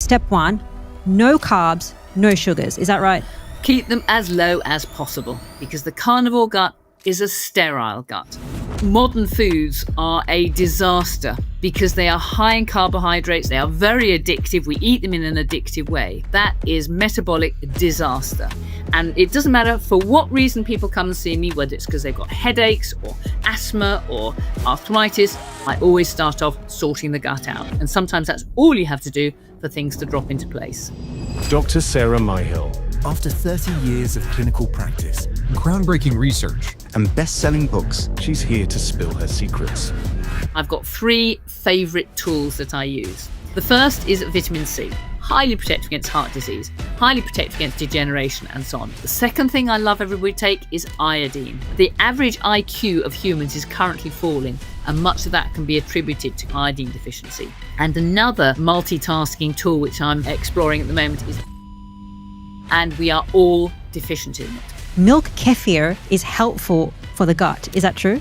Step 1, no carbs, no sugars. Is that right? Keep them as low as possible because the carnivore gut is a sterile gut. Modern foods are a disaster because they are high in carbohydrates. They are very addictive. We eat them in an addictive way. That is metabolic disaster. And it doesn't matter for what reason people come and see me, whether it's because they've got headaches or asthma or arthritis, I always start off sorting the gut out. And sometimes that's all you have to do for things to drop into place. Dr. Sarah Myhill. After 30 years of clinical practice, groundbreaking research, and best-selling books, she's here to spill her secrets. I've got 3 favourite tools that I use. The first is vitamin C, highly protective against heart disease, highly protective against degeneration and so on. The second thing I love everybody to take is iodine. The average IQ of humans is currently falling, and much of that can be attributed to iodine deficiency. And another multitasking tool which I'm exploring at the moment is, and we are all deficient in it. Milk kefir is helpful for the gut. Is that true?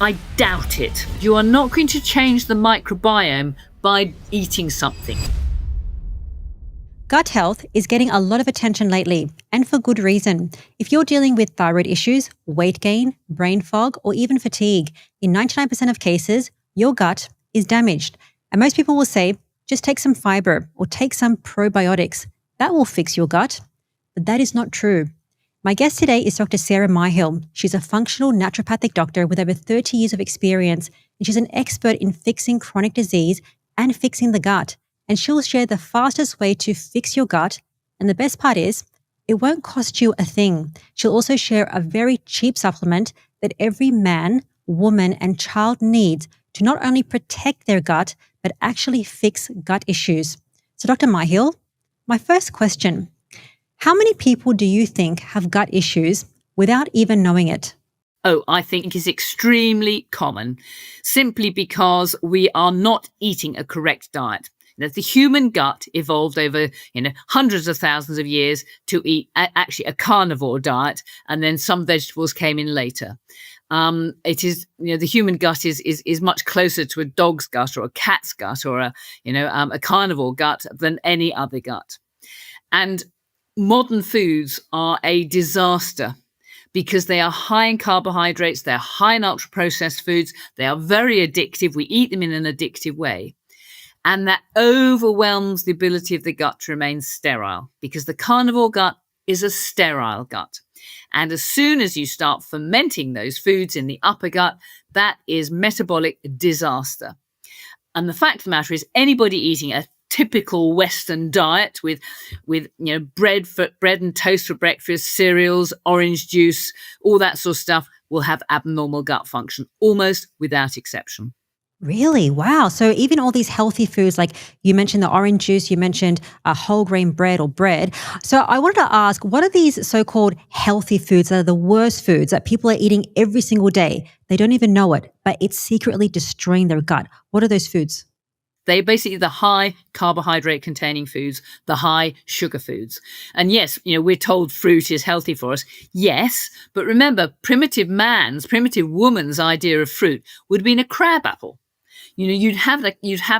I doubt it. You are not going to change the microbiome by eating something. Gut health is getting a lot of attention lately, and for good reason. If you're dealing with thyroid issues, weight gain, brain fog, or even fatigue, in 99% of cases, your gut is damaged. And most people will say, just take some fiber or take some probiotics. That will fix your gut. But that is not true. My guest today is Dr. Sarah Myhill. She's a functional naturopathic doctor with over 30 years of experience, and she's an expert in fixing chronic disease and fixing the gut. And she'll share the fastest way to fix your gut. And the best part is, it won't cost you a thing. She'll also share a very cheap supplement that every man, woman, and child needs to not only protect their gut, but actually fix gut issues. So Dr. Myhill, my first question, how many people do you think have gut issues without even knowing it? Oh, I think is extremely common, simply because we are not eating a correct diet. The human gut evolved over, hundreds of thousands of years to eat actually a carnivore diet, and then some vegetables came in later. It is, the human gut is much closer to a dog's gut or a cat's gut or a carnivore gut than any other gut. And modern foods are a disaster because they are high in carbohydrates, they're high in ultra-processed foods, they are very addictive, we eat them in an addictive way. And that overwhelms the ability of the gut to remain sterile because the carnivore gut is a sterile gut. And as soon as you start fermenting those foods in the upper gut, that is metabolic disaster. And the fact of the matter is anybody eating a typical Western diet with bread and toast for breakfast, cereals, orange juice, all that sort of stuff will have abnormal gut function, almost without exception. Really? Wow. So even all these healthy foods, like you mentioned the orange juice, you mentioned whole grain bread or bread. So I wanted to ask, what are these so-called healthy foods that are the worst foods that people are eating every single day? They don't even know it, but it's secretly destroying their gut. What are those foods? They're basically the high carbohydrate containing foods, the high sugar foods. And yes, we're told fruit is healthy for us. Yes, but remember, primitive woman's idea of fruit would have been a crab apple. You'd have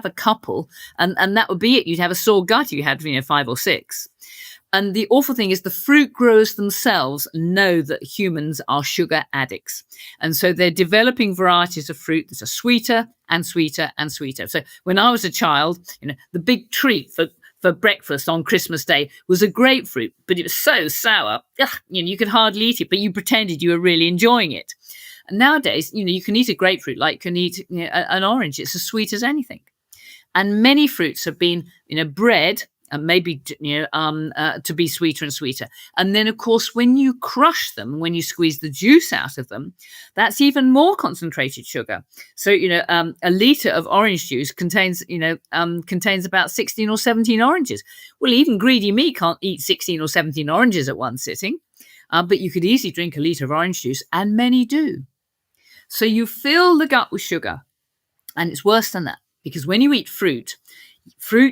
a couple and that would be it. You'd have a sore gut. You had 5 or 6. And the awful thing is the fruit growers themselves know that humans are sugar addicts. And so they're developing varieties of fruit that are sweeter and sweeter and sweeter. So when I was a child, the big treat for breakfast on Christmas Day was a grapefruit, but it was so sour, you could hardly eat it, but you pretended you were really enjoying it. And nowadays, you can eat a grapefruit like you can eat an orange. It's as sweet as anything. And many fruits have been, bred and maybe, to be sweeter and sweeter. And then, of course, when you crush them, when you squeeze the juice out of them, that's even more concentrated sugar. So, a litre of orange juice contains about 16 or 17 oranges. Well, even greedy me can't eat 16 or 17 oranges at one sitting. But you could easily drink a litre of orange juice, and many do. So you fill the gut with sugar. And it's worse than that, because when you eat fruit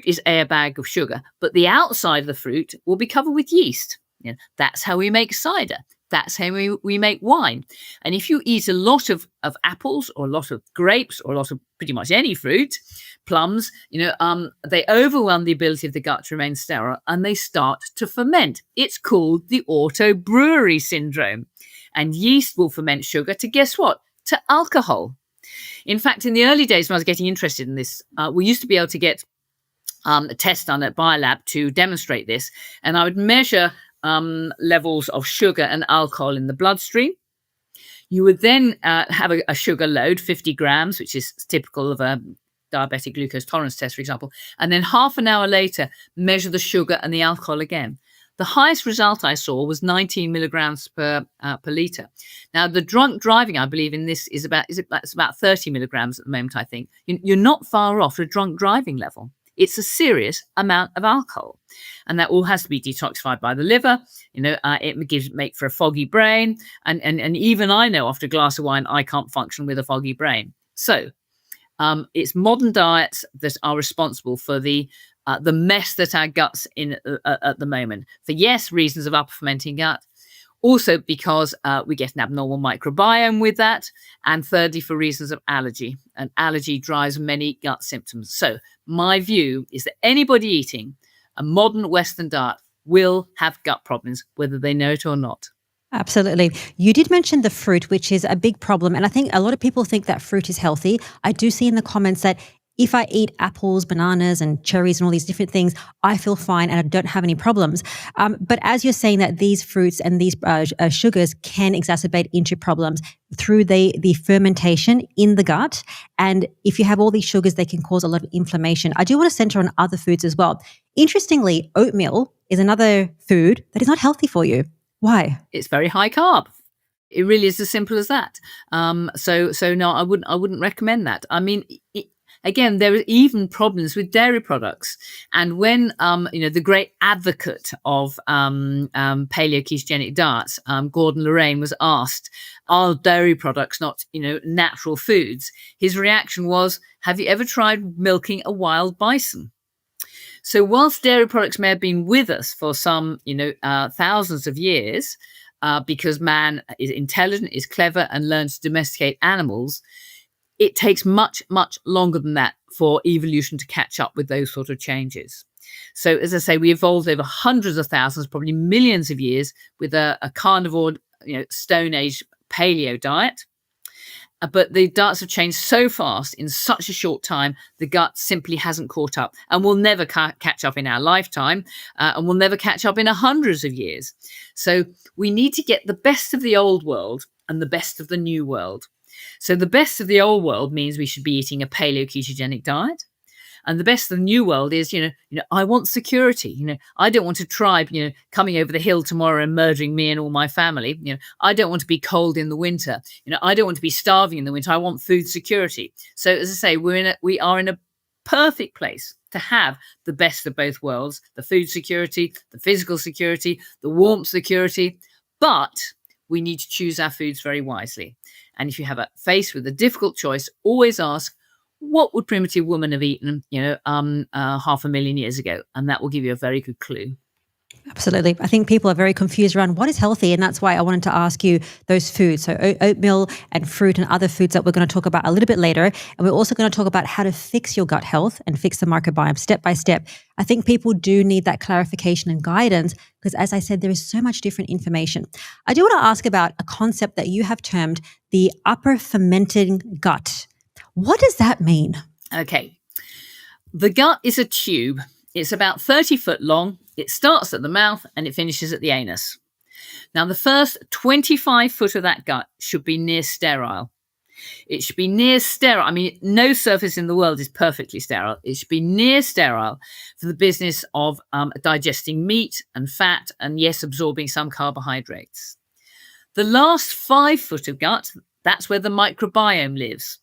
is a bag of sugar, but the outside of the fruit will be covered with yeast. That's how we make cider. That's how we make wine. And if you eat a lot of apples or a lot of grapes or a lot of pretty much any fruit, plums, they overwhelm the ability of the gut to remain sterile and they start to ferment. It's called the auto-brewery syndrome. And yeast will ferment sugar to, guess what? To alcohol. In fact, in the early days when I was getting interested in this, we used to be able to get a test done at Biolab to demonstrate this. And I would measure levels of sugar and alcohol in the bloodstream. You would then have a sugar load, 50 grams, which is typical of a diabetic glucose tolerance test, for example. And then half an hour later, measure the sugar and the alcohol again. The highest result I saw was 19 milligrams per litre. Now, the drunk driving, I believe, in this is about 30 milligrams at the moment, I think. You're not far off the drunk driving level. It's a serious amount of alcohol. And that all has to be detoxified by the liver. It make for a foggy brain. And even I know after a glass of wine, I can't function with a foggy brain. So it's modern diets that are responsible for the mess that our gut's in at the moment. For reasons of upper fermenting gut. Also because we get an abnormal microbiome with that. And thirdly, for reasons of allergy. And allergy drives many gut symptoms. So my view is that anybody eating a modern Western diet will have gut problems, whether they know it or not. Absolutely. You did mention the fruit, which is a big problem. And I think a lot of people think that fruit is healthy. I do see in the comments that if I eat apples, bananas, and cherries and all these different things, I feel fine and I don't have any problems. But as you're saying that these fruits and these sugars can exacerbate into problems through the fermentation in the gut. And if you have all these sugars, they can cause a lot of inflammation. I do want to center on other foods as well. Interestingly, oatmeal is another food that is not healthy for you. Why? It's very high carb. It really is as simple as that. So no, I wouldn't recommend that. I mean, again, there are even problems with dairy products. And when, the great advocate of paleo-ketogenic diets, Gordon Lorraine, was asked, are dairy products not, natural foods? His reaction was, have you ever tried milking a wild bison? So whilst dairy products may have been with us for some, thousands of years, because man is intelligent, is clever, and learns to domesticate animals, it takes much, much longer than that for evolution to catch up with those sort of changes. So, as I say, we evolved over hundreds of thousands, probably millions of years with a carnivore, Stone Age paleo diet. But the diets have changed so fast in such a short time, the gut simply hasn't caught up and will never catch up in our lifetime and will never catch up in hundreds of years. So we need to get the best of the old world and the best of the new world. So the best of the old world means we should be eating a paleo-ketogenic diet. And the best of the new world is, I want security. I don't want a tribe, coming over the hill tomorrow and murdering me and all my family. I don't want to be cold in the winter. I don't want to be starving in the winter. I want food security. So as I say, we are in a perfect place to have the best of both worlds, the food security, the physical security, the warmth security. But we need to choose our foods very wisely. And if you have faced with a difficult choice, always ask, what would primitive women have eaten, 500,000 years ago? And that will give you a very good clue. Absolutely. I think people are very confused around what is healthy. And that's why I wanted to ask you those foods. So oatmeal and fruit and other foods that we're going to talk about a little bit later. And we're also going to talk about how to fix your gut health and fix the microbiome step by step. I think people do need that clarification and guidance because, as I said, there is so much different information. I do want to ask about a concept that you have termed the upper fermenting gut. What does that mean? Okay. The gut is a tube. It's about 30 foot long. It starts at the mouth and it finishes at the anus. Now, the first 25 foot of that gut should be near sterile. It should be near sterile. I mean, no surface in the world is perfectly sterile. It should be near sterile for the business of digesting meat and fat and, yes, absorbing some carbohydrates. The last 5 foot of gut, that's where the microbiome lives.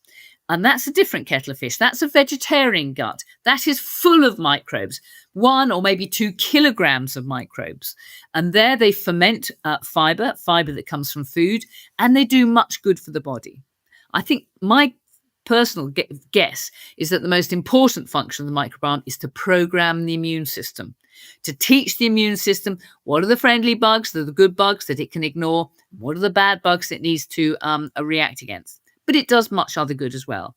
And that's a different kettle of fish. That's a vegetarian gut. That is full of microbes, 1 or maybe 2 kilograms of microbes. And there they ferment fiber that comes from food, and they do much good for the body. I think my personal guess is that the most important function of the microbiome is to program the immune system, to teach the immune system what are the friendly bugs, the good bugs that it can ignore, what are the bad bugs it needs to react against. but it does much other good as well.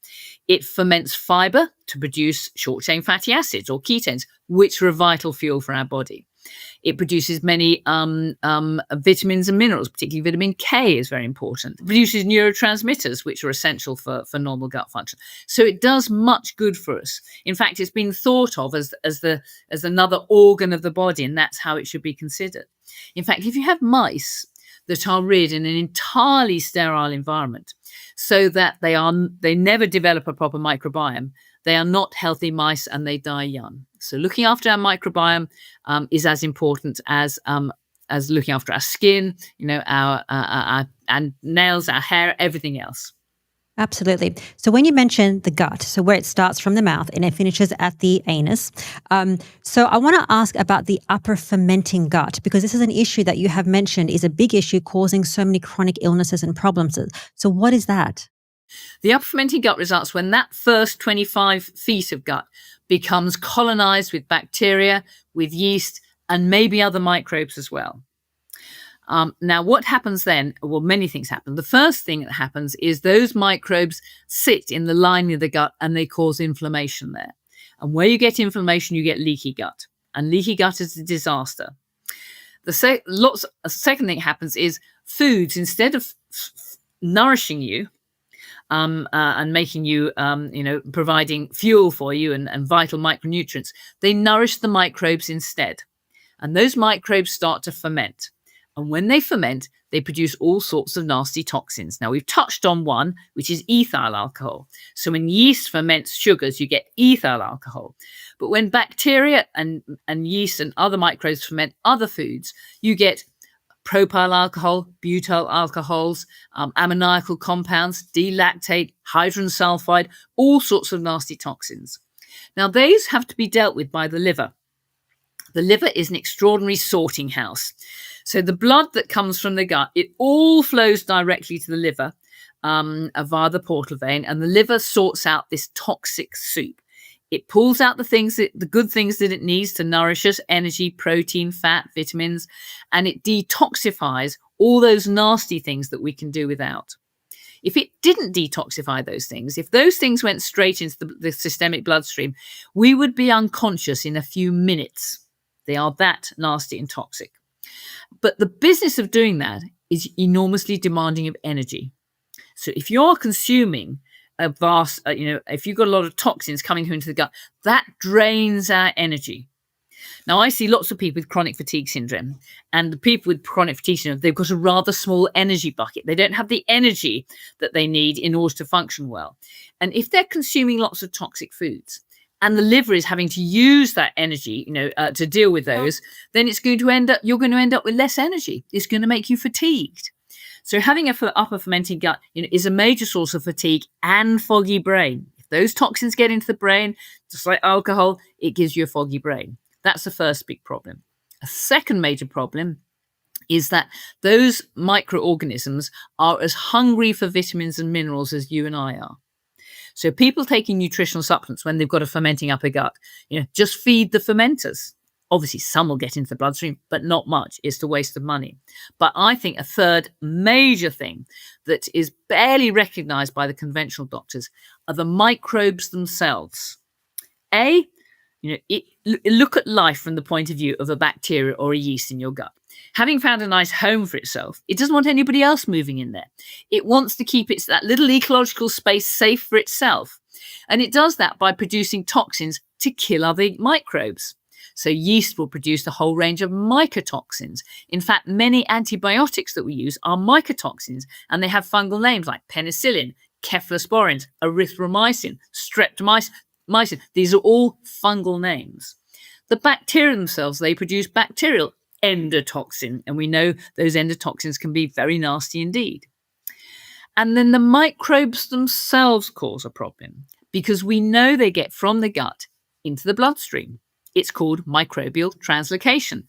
It ferments fiber to produce short-chain fatty acids or ketones, which are a vital fuel for our body. It produces many vitamins and minerals, particularly vitamin K is very important. It produces neurotransmitters, which are essential for normal gut function. So it does much good for us. In fact, it's been thought of as another organ of the body, and that's how it should be considered. In fact, if you have mice that are reared in an entirely sterile environment, so that they never develop a proper microbiome, they are not healthy mice and they die young. So looking after our microbiome is as important as looking after our skin, our nails, our hair, everything else. Absolutely. So when you mentioned the gut, so where it starts from the mouth and it finishes at the anus. So I want to ask about the upper fermenting gut, because this is an issue that you have mentioned is a big issue causing so many chronic illnesses and problems. So what is that? The upper fermenting gut results when that first 25 feet of gut becomes colonized with bacteria, with yeast, and maybe other microbes as well. Now, what happens then? Well, many things happen. The first thing that happens is those microbes sit in the lining of the gut and they cause inflammation there. And where you get inflammation, you get leaky gut. And leaky gut is a disaster. The second thing that happens is foods, instead of nourishing you and making you, providing fuel for you and vital micronutrients, they nourish the microbes instead. And those microbes start to ferment. And when they ferment, they produce all sorts of nasty toxins. Now, we've touched on one, which is ethyl alcohol. So when yeast ferments sugars, you get ethyl alcohol. But when bacteria and yeast and other microbes ferment other foods, you get propyl alcohol, butyl alcohols, ammoniacal compounds, D-lactate, hydrogen sulfide, all sorts of nasty toxins. Now, these have to be dealt with by the liver. The liver is an extraordinary sorting house. So the blood that comes from the gut, it all flows directly to the liver via the portal vein, and the liver sorts out this toxic soup. It pulls out the good things that it needs to nourish us: energy, protein, fat, vitamins, and it detoxifies all those nasty things that we can do without. If it didn't detoxify those things, if those things went straight into the systemic bloodstream, we would be unconscious in a few minutes. They are that nasty and toxic. But the business of doing that is enormously demanding of energy. So if you're consuming a vast, if you've got a lot of toxins coming into the gut, that drains our energy. Now, I see lots of people with chronic fatigue syndrome, and the people with chronic fatigue syndrome, they've got a rather small energy bucket. They don't have the energy that they need in order to function well. And if they're consuming lots of toxic foods, and the liver is having to use that energy, to deal with those, then you're going to end up with less energy. It's going to make you fatigued. So having an upper fermenting gut, is a major source of fatigue and foggy brain. If those toxins get into the brain, just like alcohol, it gives you a foggy brain. That's the first big problem. A second major problem is that those microorganisms are as hungry for vitamins and minerals as you and I are. So people taking nutritional supplements when they've got a fermenting upper gut, just feed the fermenters. Obviously, some will get into the bloodstream, but not much. It's a waste of money. But I think a third major thing that is barely recognized by the conventional doctors are the microbes themselves. Look at life from the point of view of a bacteria or a yeast in your gut. Having found a nice home for itself, it doesn't want anybody else moving in there. It wants to keep that little ecological space safe for itself. And it does that by producing toxins to kill other microbes. So yeast will produce a whole range of mycotoxins. In fact, many antibiotics that we use are mycotoxins, and they have fungal names like penicillin, cephalosporins, erythromycin, streptomycin. These are all fungal names. The bacteria themselves, they produce bacterial endotoxin, and we know those endotoxins can be very nasty indeed. And then the microbes themselves cause a problem because we know they get from the gut into the bloodstream. It's called microbial translocation.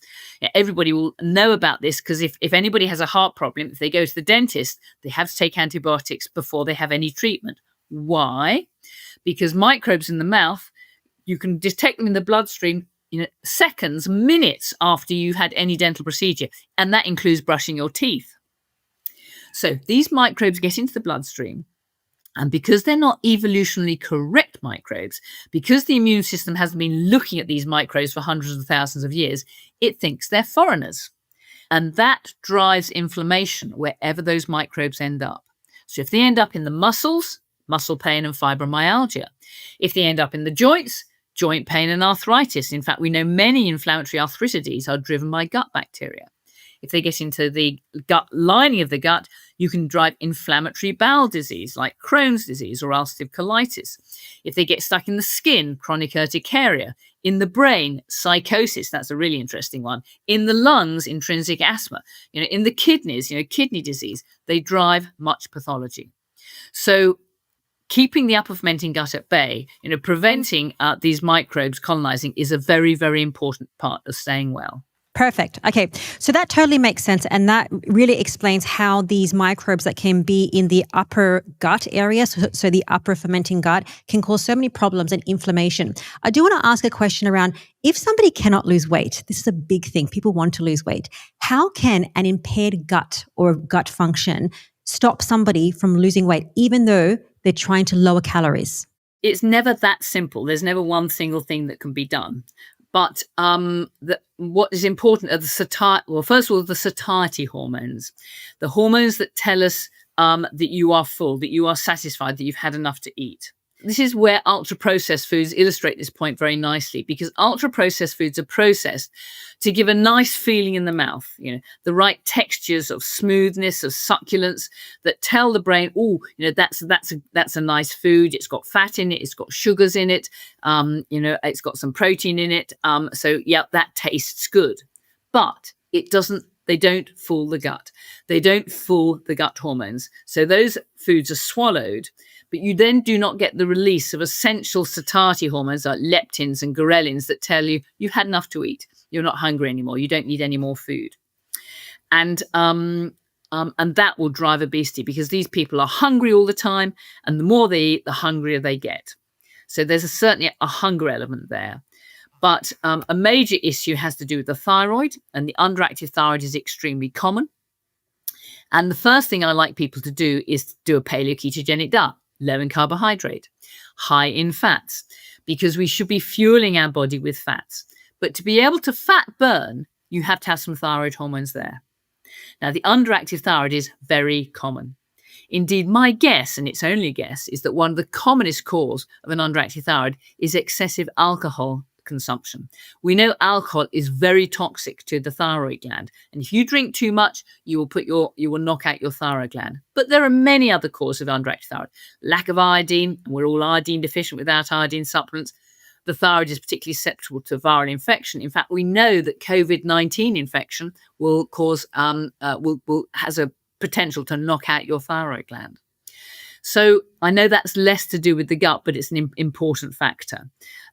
Everybody will know about this because if anybody has a heart problem, if they go to the dentist, they have to take antibiotics before they have any treatment. Why? Because microbes in the mouth, you can detect them in the bloodstream seconds, minutes after you've had any dental procedure, and that includes brushing your teeth. So these microbes get into the bloodstream, And because they're not evolutionarily correct microbes, because the immune system hasn't been looking at these microbes for hundreds of thousands of years, it thinks they're foreigners. And that drives inflammation wherever those microbes end up. So if they end up in the muscles, muscle pain and fibromyalgia. If they end up in the joints, joint pain and arthritis. In fact, we know many inflammatory arthritides are driven by gut bacteria. If they get into the gut lining of the gut, you can drive inflammatory bowel disease like Crohn's disease or ulcerative colitis. If they get stuck in the skin, chronic urticaria. In the brain, psychosis, that's a really interesting one. In the lungs, intrinsic asthma. In the kidneys, kidney disease. They drive much pathology. So keeping the upper fermenting gut at bay, preventing these microbes colonizing is a very, very important part of staying well. Perfect. Okay. So that totally makes sense. And that really explains how these microbes that can be in the upper gut area, so the upper fermenting gut, can cause so many problems and inflammation. I do want to ask a question around, if somebody cannot lose weight, this is a big thing, people want to lose weight, how can an impaired gut or gut function stop somebody from losing weight, even though they're trying to lower calories? It's never that simple. There's never one single thing that can be done. But what is important are the satiety. Well, first of all, the satiety hormones, the hormones that tell us that you are full, that you are satisfied, that you've had enough to eat. This is where ultra-processed foods illustrate this point very nicely, because ultra-processed foods are processed to give a nice feeling in the mouth, the right textures of smoothness, of succulence that tell the brain, that's a nice food. It's got fat in it. It's got sugars in it. It's got some protein in it. So that tastes good. But they don't fool the gut. They don't fool the gut hormones. So those foods are swallowed, but you then do not get the release of essential satiety hormones like leptins and ghrelins that tell you you've had enough to eat. You're not hungry anymore. You don't need any more food. And that will drive obesity, because these people are hungry all the time, and the more they eat, the hungrier they get. So there's certainly a hunger element there. But a major issue has to do with the thyroid, and the underactive thyroid is extremely common. And the first thing I like people to do is to do a paleo-ketogenic diet, low in carbohydrate, high in fats, because we should be fueling our body with fats. But to be able to fat burn, you have to have some thyroid hormones there. Now, the underactive thyroid is very common. Indeed, my guess, and it's only a guess, is that one of the commonest causes of an underactive thyroid is excessive alcohol consumption. We know alcohol is very toxic to the thyroid gland, and if you drink too much, you will knock out your thyroid gland. But there are many other causes of underactive thyroid. Lack of iodine, and we're all iodine deficient without iodine supplements. The thyroid is particularly susceptible to viral infection. In fact, we know that COVID-19 infection will cause has a potential to knock out your thyroid gland. So I know that's less to do with the gut, but it's an important factor.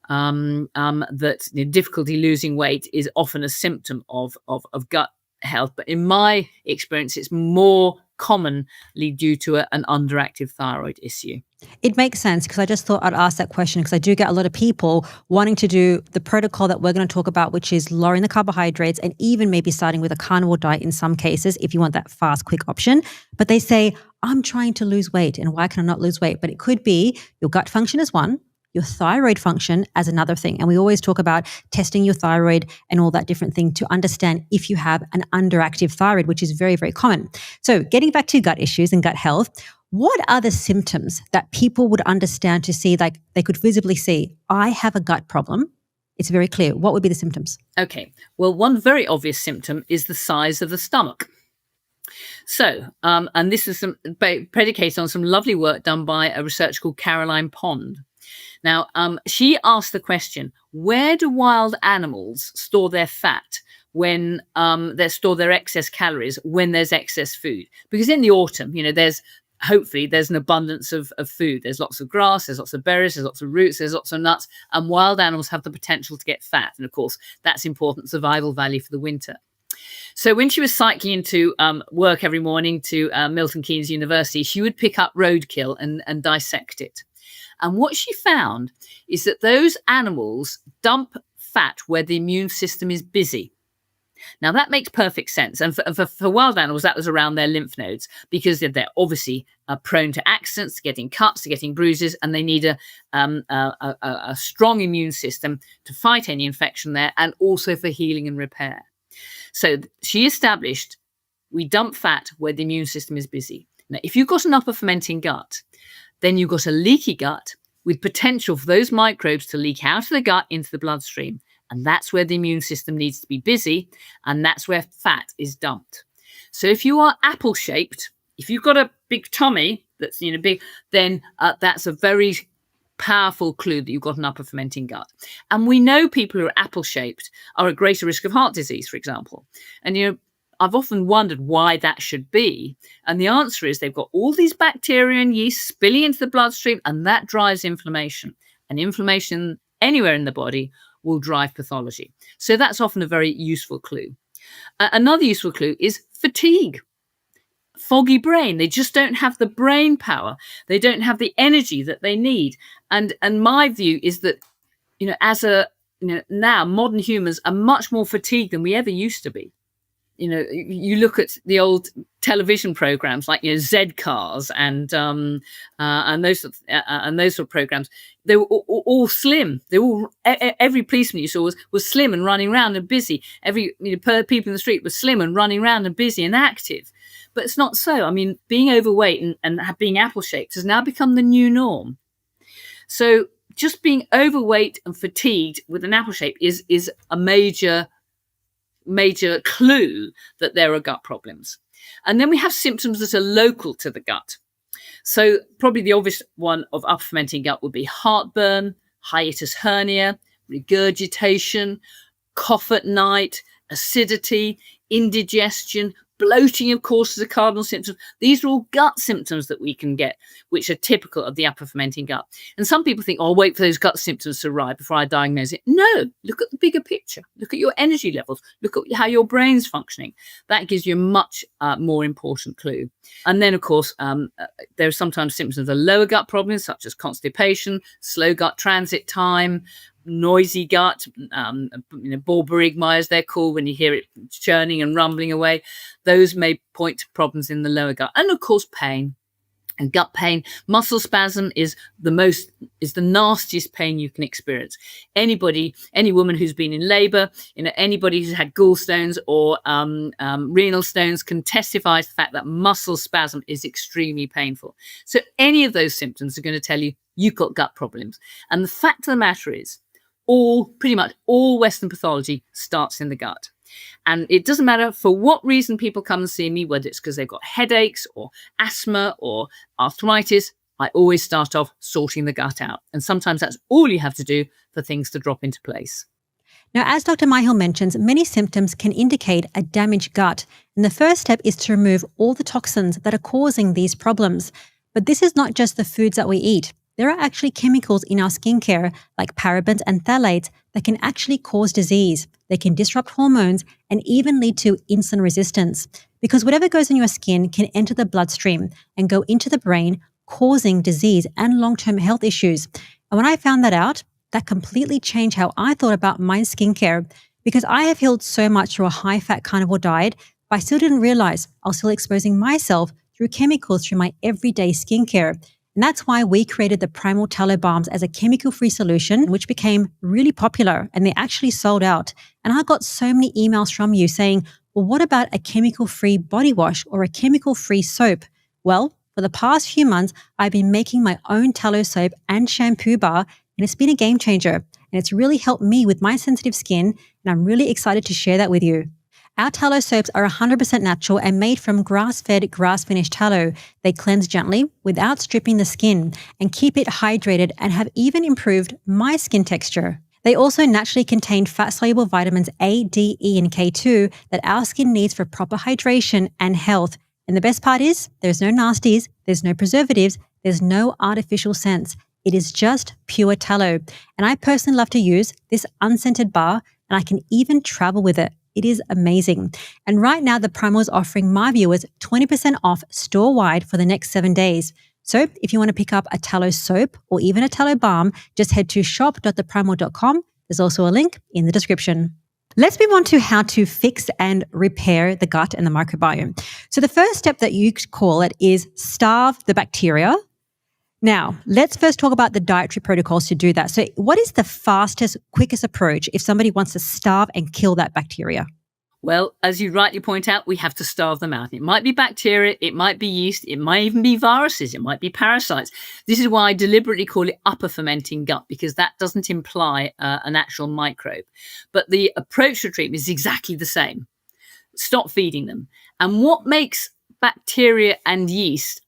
That difficulty losing weight is often a symptom of gut health. But in my experience, it's more commonly due to an underactive thyroid issue. It makes sense, because I just thought I'd ask that question, because I do get a lot of people wanting to do the protocol that we're going to talk about, which is lowering the carbohydrates and even maybe starting with a carnivore diet in some cases if you want that fast, quick option. But they say, I'm trying to lose weight, and why can I not lose weight? But it could be your gut function is one, your thyroid function as another thing. And we always talk about testing your thyroid and all that different thing to understand if you have an underactive thyroid, which is very, very common. So getting back to gut issues and gut health, what are the symptoms that people would understand to see, like they could visibly see, I have a gut problem? It's very clear. What would be the symptoms? Okay. Well, one very obvious symptom is the size of the stomach. So, and this is predicated on some lovely work done by a researcher called Caroline Pond. Now, she asked the question, where do wild animals store their fat when they store their excess calories when there's excess food? Because in the autumn, hopefully there's an abundance of food. There's lots of grass, there's lots of berries, there's lots of roots, there's lots of nuts, and wild animals have the potential to get fat. And of course, that's important survival value for the winter. So when she was cycling into work every morning to Milton Keynes University, she would pick up roadkill and dissect it. And what she found is that those animals dump fat where the immune system is busy. Now, that makes perfect sense. And for wild animals, that was around their lymph nodes, because they're obviously prone to accidents, to getting cuts, to getting bruises, and they need a strong immune system to fight any infection there, and also for healing and repair. So she established we dump fat where the immune system is busy. Now, if you've got an upper fermenting gut, then you've got a leaky gut with potential for those microbes to leak out of the gut into the bloodstream. And that's where the immune system needs to be busy, and that's where fat is dumped. So if you are apple-shaped, if you've got a big tummy that's big, then that's a very powerful clue that you've got an upper fermenting gut. And we know people who are apple-shaped are at greater risk of heart disease, for example. And I've often wondered why that should be. And the answer is they've got all these bacteria and yeast spilling into the bloodstream, and that drives inflammation. And inflammation anywhere in the body will drive pathology. So that's often a very useful clue. Another useful clue is fatigue. Foggy brain. They just don't have the brain power. They don't have the energy that they need. And my view is that, now modern humans are much more fatigued than we ever used to be. You look at the old television programs like Z Cars and those sort of programs. They were all slim. They all every policeman you saw was slim and running around and busy. Every people in the street was slim and running around and busy and active. But it's not so. I mean, being overweight and being apple-shaped has now become the new norm. So just being overweight and fatigued with an apple shape is a major clue that there are gut problems. And then we have symptoms that are local to the gut. So probably the obvious one of upper fermenting gut would be heartburn, hiatus hernia, regurgitation, cough at night, acidity, indigestion, bloating, of course, is a cardinal symptom. These are all gut symptoms that we can get, which are typical of the upper fermenting gut. And some people think, I'll wait for those gut symptoms to arrive before I diagnose it. No, look at the bigger picture. Look at your energy levels. Look at how your brain's functioning. That gives you a much more important clue. And then, of course, there are sometimes symptoms of the lower gut problems, such as constipation, slow gut transit time, noisy gut, Borborygmi as they're called, when you hear it churning and rumbling away. Those may point to problems in the lower gut. And of course, pain. And gut pain, muscle spasm is the nastiest pain you can experience. Any woman who's been in labor, anybody who's had gallstones or renal stones can testify to the fact that muscle spasm is extremely painful. So any of those symptoms are going to tell you you've got gut problems. And the fact of the matter is, pretty much all Western pathology starts in the gut. And it doesn't matter for what reason people come and see me, whether it's because they've got headaches or asthma or arthritis, I always start off sorting the gut out. And sometimes that's all you have to do for things to drop into place. Now, as Dr. Myhill mentions, many symptoms can indicate a damaged gut. And the first step is to remove all the toxins that are causing these problems. But this is not just the foods that we eat. There are actually chemicals in our skincare, like parabens and phthalates, that can actually cause disease. They can disrupt hormones and even lead to insulin resistance, because whatever goes in your skin can enter the bloodstream and go into the brain, causing disease and long-term health issues. And when I found that out, that completely changed how I thought about my skincare, because I have healed so much through a high-fat carnivore diet, but I still didn't realize I was still exposing myself through chemicals through my everyday skincare. And that's why we created the Primal Tallow Balms as a chemical-free solution, which became really popular, and they actually sold out. And I got so many emails from you saying, well, what about a chemical-free body wash or a chemical-free soap? Well, for the past few months, I've been making my own tallow soap and shampoo bar, and it's been a game changer. And it's really helped me with my sensitive skin, and I'm really excited to share that with you. Our tallow soaps are 100% natural and made from grass-fed, grass-finished tallow. They cleanse gently without stripping the skin and keep it hydrated, and have even improved my skin texture. They also naturally contain fat-soluble vitamins A, D, E, and K2 that our skin needs for proper hydration and health. And the best part is, there's no nasties, there's no preservatives, there's no artificial scents. It is just pure tallow. And I personally love to use this unscented bar, and I can even travel with it. It is amazing. And right now, the Primal is offering my viewers 20% off store-wide for the next 7 days. So if you want to pick up a tallow soap or even a tallow balm, just head to shop.theprimal.com. There's also a link in the description. Let's move on to how to fix and repair the gut and the microbiome. So the first step that you could call it is starve the bacteria. Now, let's first talk about the dietary protocols to do that. So what is the fastest, quickest approach if somebody wants to starve and kill that bacteria? Well, as you rightly point out, we have to starve them out. It might be bacteria, it might be yeast, it might even be viruses, it might be parasites. This is why I deliberately call it upper fermenting gut, because that doesn't imply an actual microbe. But the approach to treatment is exactly the same. Stop feeding them. And what makes bacteria and yeast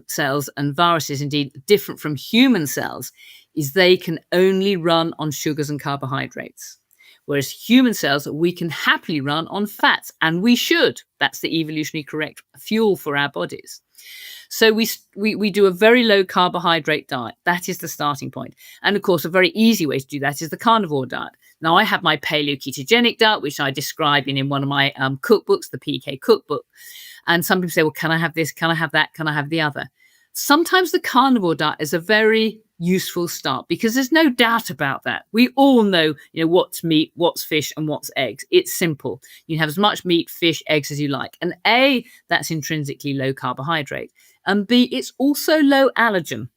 cells and viruses indeed different from human cells is they can only run on sugars and carbohydrates. Whereas human cells, we can happily run on fats, and we should. That's the evolutionary correct fuel for our bodies. So we do a very low carbohydrate diet. That is the starting point. And of course, a very easy way to do that is the carnivore diet. Now, I have my paleo ketogenic diet, which I describe in one of my cookbooks, the PK cookbook. And some people say, well, can I have this? Can I have that? Can I have the other? Sometimes the carnivore diet is a very useful start because there's no doubt about that. We all know, what's meat, what's fish, and what's eggs. It's simple. You have as much meat, fish, eggs as you like. And A, that's intrinsically low carbohydrate. And B, it's also low allergen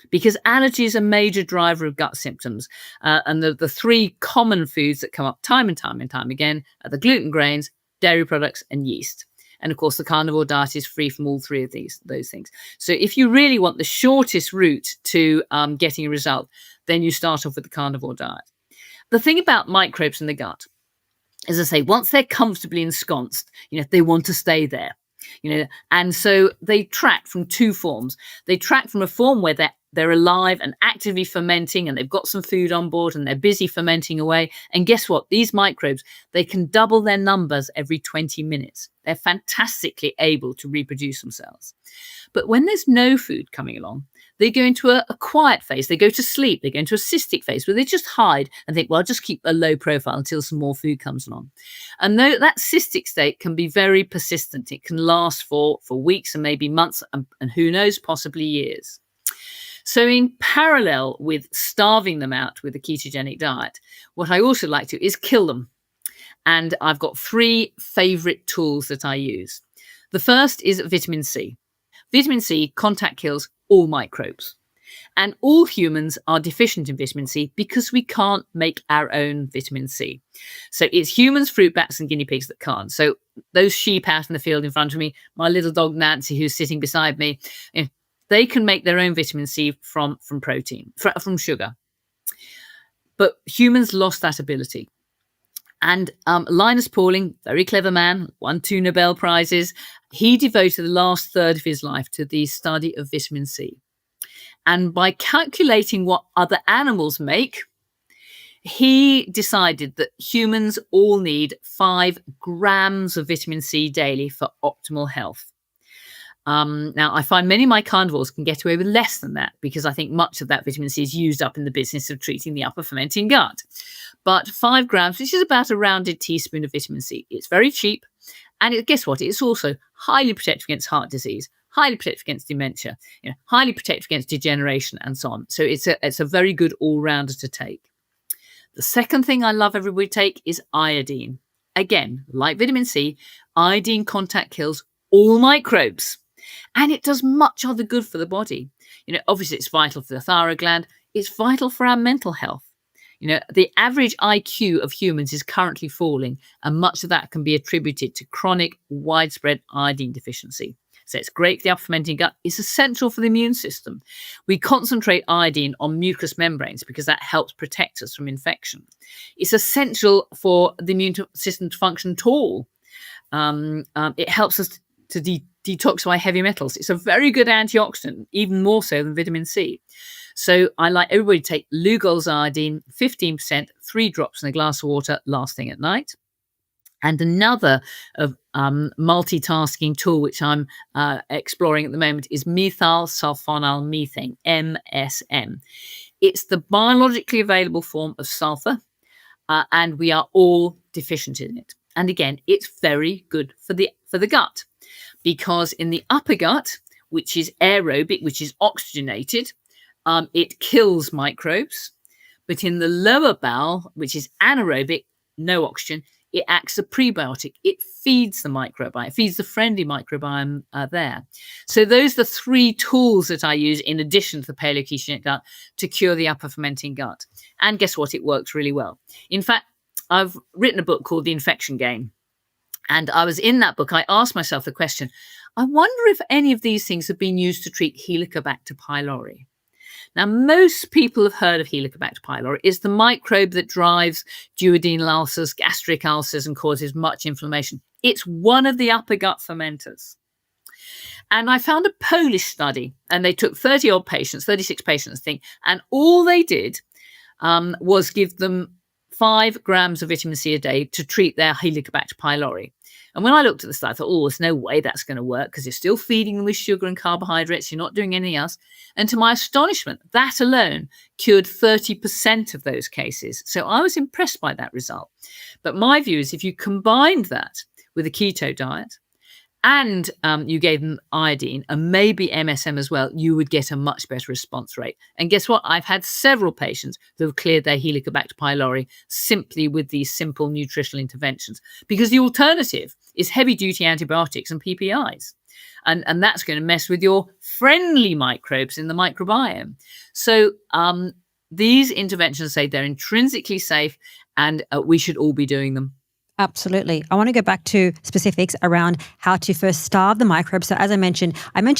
because allergy is a major driver of gut symptoms. And the three common foods that come up time and time again are the gluten grains, dairy products, and yeast. And of course, the carnivore diet is free from all three of those things. So if you really want the shortest route to getting a result, then you start off with the carnivore diet. The thing about microbes in the gut, as I say, once they're comfortably ensconced, they want to stay there. And so they track from two forms. They track from a form where they're alive and actively fermenting and they've got some food on board and they're busy fermenting away. And guess what? These microbes, they can double their numbers every 20 minutes. They're fantastically able to reproduce themselves. But when there's no food coming along, they go into a quiet phase. They go to sleep. They go into a cystic phase where they just hide and think, well, I'll just keep a low profile until some more food comes along. And that cystic state can be very persistent. It can last for weeks and maybe months and who knows, possibly years. So in parallel with starving them out with a ketogenic diet, what I also like to do is kill them. And I've got three favorite tools that I use. The first is vitamin C. Vitamin C contact kills all microbes. And all humans are deficient in vitamin C because we can't make our own vitamin C. So it's humans, fruit bats, and guinea pigs that can't. So those sheep out in the field in front of me, my little dog Nancy, who's sitting beside me, they can make their own vitamin C from protein, from sugar. But humans lost that ability. And Linus Pauling, very clever man, won 2 Nobel Prizes. He devoted the last third of his life to the study of vitamin C. And by calculating what other animals make, he decided that humans all need 5 grams of vitamin C daily for optimal health. Now, I find many of my carnivores can get away with less than that because I think much of that vitamin C is used up in the business of treating the upper fermenting gut. But 5 grams, which is about a rounded teaspoon of vitamin C, it's very cheap. And guess what? It's also highly protective against heart disease, highly protective against dementia, highly protective against degeneration and so on. So it's a very good all-rounder to take. The second thing I love everybody take is iodine. Again, like vitamin C, iodine contact kills all microbes. And it does much other good for the body. Obviously it's vital for the thyroid gland. It's vital for our mental health. The average IQ of humans is currently falling, and much of that can be attributed to chronic, widespread iodine deficiency. So it's great for the upper fermenting gut. It's essential for the immune system. We concentrate iodine on mucous membranes because that helps protect us from infection. It's essential for the immune system to function at all. It helps us to detoxify heavy metals. It's a very good antioxidant, even more so than vitamin C. So I like everybody to take Lugol's iodine, 15%, 3 drops in a glass of water, last thing at night. And another multitasking tool, which I'm exploring at the moment, is methyl sulfonyl methane, MSM. It's the biologically available form of sulfur, and we are all deficient in it. And again, it's very good for the gut, because in the upper gut, which is aerobic, which is oxygenated, it kills microbes. But in the lower bowel, which is anaerobic, no oxygen, it acts as a prebiotic. It feeds the microbiome, it feeds the friendly microbiome there. So those are the three tools that I use in addition to the paleoketogenic gut to cure the upper fermenting gut. And guess what? It works really well. In fact, I've written a book called The Infection Game. And I was in that book, I asked myself the question, I wonder if any of these things have been used to treat Helicobacter pylori. Now, most people have heard of Helicobacter pylori. It's the microbe that drives duodenal ulcers, gastric ulcers, and causes much inflammation. It's one of the upper gut fermenters. And I found a Polish study, and they took 30-odd patients, 36 patients, I think, and all they did was give them 5 grams of vitamin C a day to treat their Helicobacter pylori. And when I looked at the study, I thought, there's no way that's going to work because you're still feeding them with sugar and carbohydrates. You're not doing anything else. And to my astonishment, that alone cured 30% of those cases. So I was impressed by that result. But my view is if you combined that with a keto diet, and you gave them iodine and maybe MSM as well, you would get a much better response rate. And guess what? I've had several patients who have cleared their Helicobacter pylori simply with these simple nutritional interventions, because the alternative is heavy-duty antibiotics and PPIs. And that's going to mess with your friendly microbes in the microbiome. So these interventions say they're intrinsically safe and we should all be doing them. Absolutely. I want to go back to specifics around how to first starve the microbes. So as I mentioned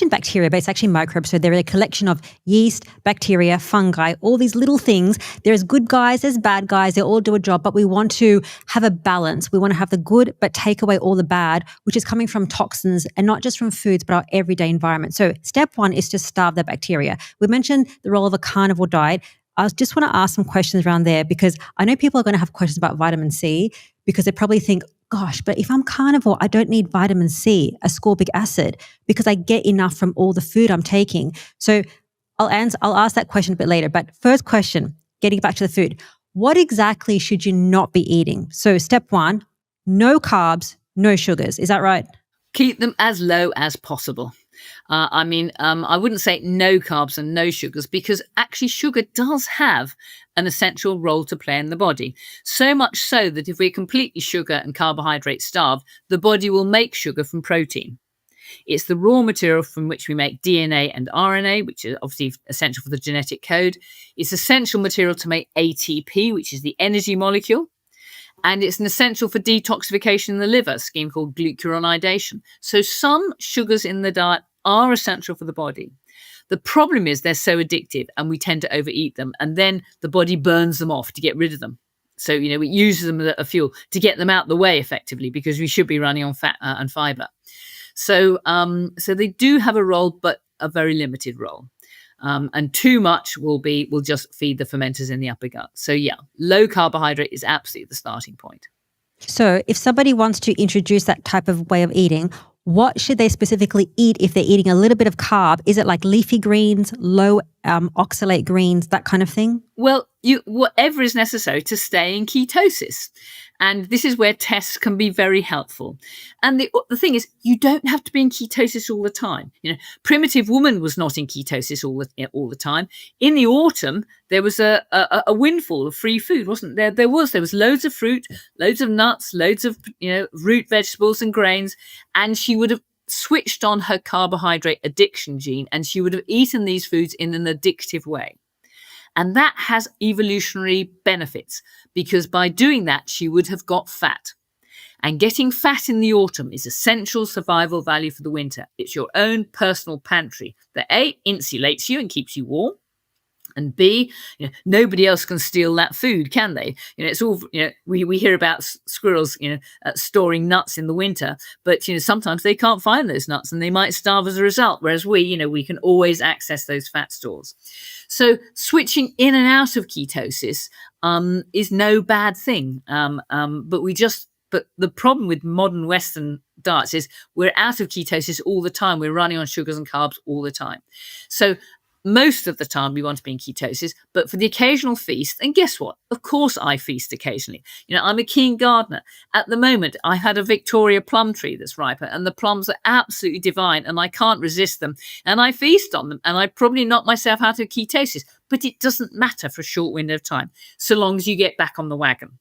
bacteria, but it's actually microbes. So they're a collection of yeast, bacteria, fungi, all these little things. There's good guys, there's bad guys. They all do a job, but we want to have a balance. We want to have the good, but take away all the bad, which is coming from toxins and not just from foods, but our everyday environment. So step 1 is to starve the bacteria. We mentioned the role of a carnivore diet. I just want to ask some questions around there because I know people are going to have questions about vitamin C because they probably think, gosh, but if I'm carnivore, I don't need vitamin C, ascorbic acid, because I get enough from all the food I'm taking. So I'll ask that question a bit later. But first question, getting back to the food, what exactly should you not be eating? So step 1, no carbs, no sugars. Is that right? Keep them as low as possible. I wouldn't say no carbs and no sugars because actually sugar does have an essential role to play in the body. So much so that if we're completely sugar and carbohydrate starved, the body will make sugar from protein. It's the raw material from which we make DNA and RNA, which is obviously essential for the genetic code. It's essential material to make ATP, which is the energy molecule. And it's an essential for detoxification in the liver, a scheme called glucuronidation. So some sugars in the diet are essential for the body. The problem is they're so addictive and we tend to overeat them. And then the body burns them off to get rid of them. So, it uses them as a fuel to get them out the way effectively because we should be running on fat and fiber. So they do have a role, but a very limited role. And too much will just feed the fermenters in the upper gut. So yeah, low carbohydrate is absolutely the starting point. So if somebody wants to introduce that type of way of eating, what should they specifically eat if they're eating a little bit of carb? Is it like leafy greens, low oxalate greens, that kind of thing? Well, whatever is necessary to stay in ketosis. And this is where tests can be very helpful. And the thing is, you don't have to be in ketosis all the time. Primitive woman was not in ketosis all the time. In the autumn, there was a windfall of free food, wasn't there? There was loads of fruit, loads of nuts, loads of root vegetables and grains, and she would have switched on her carbohydrate addiction gene, and she would have eaten these foods in an addictive way. And that has evolutionary benefits because by doing that, she would have got fat. And getting fat in the autumn is essential survival value for the winter. It's your own personal pantry that A, insulates you and keeps you warm. And B, nobody else can steal that food, can they? It's all, we hear about squirrels, storing nuts in the winter, but, sometimes they can't find those nuts and they might starve as a result. Whereas we can always access those fat stores. So switching in and out of ketosis is no bad thing. But the problem with modern Western diets is we're out of ketosis all the time. We're running on sugars and carbs all the time. So most of the time we want to be in ketosis, but for the occasional feast, and guess what? Of course I feast occasionally. I'm a keen gardener. At the moment, I had a Victoria plum tree that's riper, and the plums are absolutely divine, and I can't resist them, and I feast on them, and I probably knock myself out of ketosis, but it doesn't matter for a short window of time, so long as you get back on the wagon.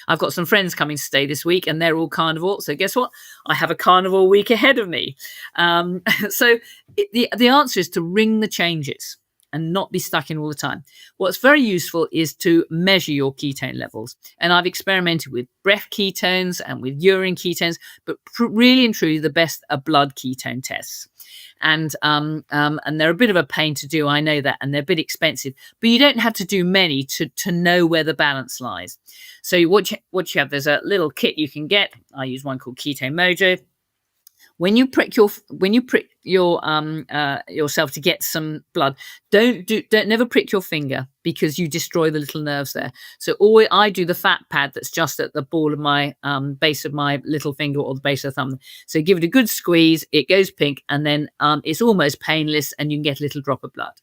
I've got some friends coming to stay this week, and they're all carnivore. So guess what? I have a carnivore week ahead of me. The answer is to ring the changes and not be stuck in all the time. What's very useful is to measure your ketone levels. And I've experimented with breath ketones and with urine ketones, but really and truly the best are blood ketone tests. And they're a bit of a pain to do, I know that, and they're a bit expensive, but you don't have to do many to know where the balance lies. So what you have, there's a little kit you can get. I use one called Keto Mojo. When you prick yourself to get some blood, don't never prick your finger, because you destroy the little nerves there. So I do the fat pad that's just at the ball of my base of my little finger or the base of the thumb. So give it a good squeeze, it goes pink, and then it's almost painless, and you can get a little drop of blood.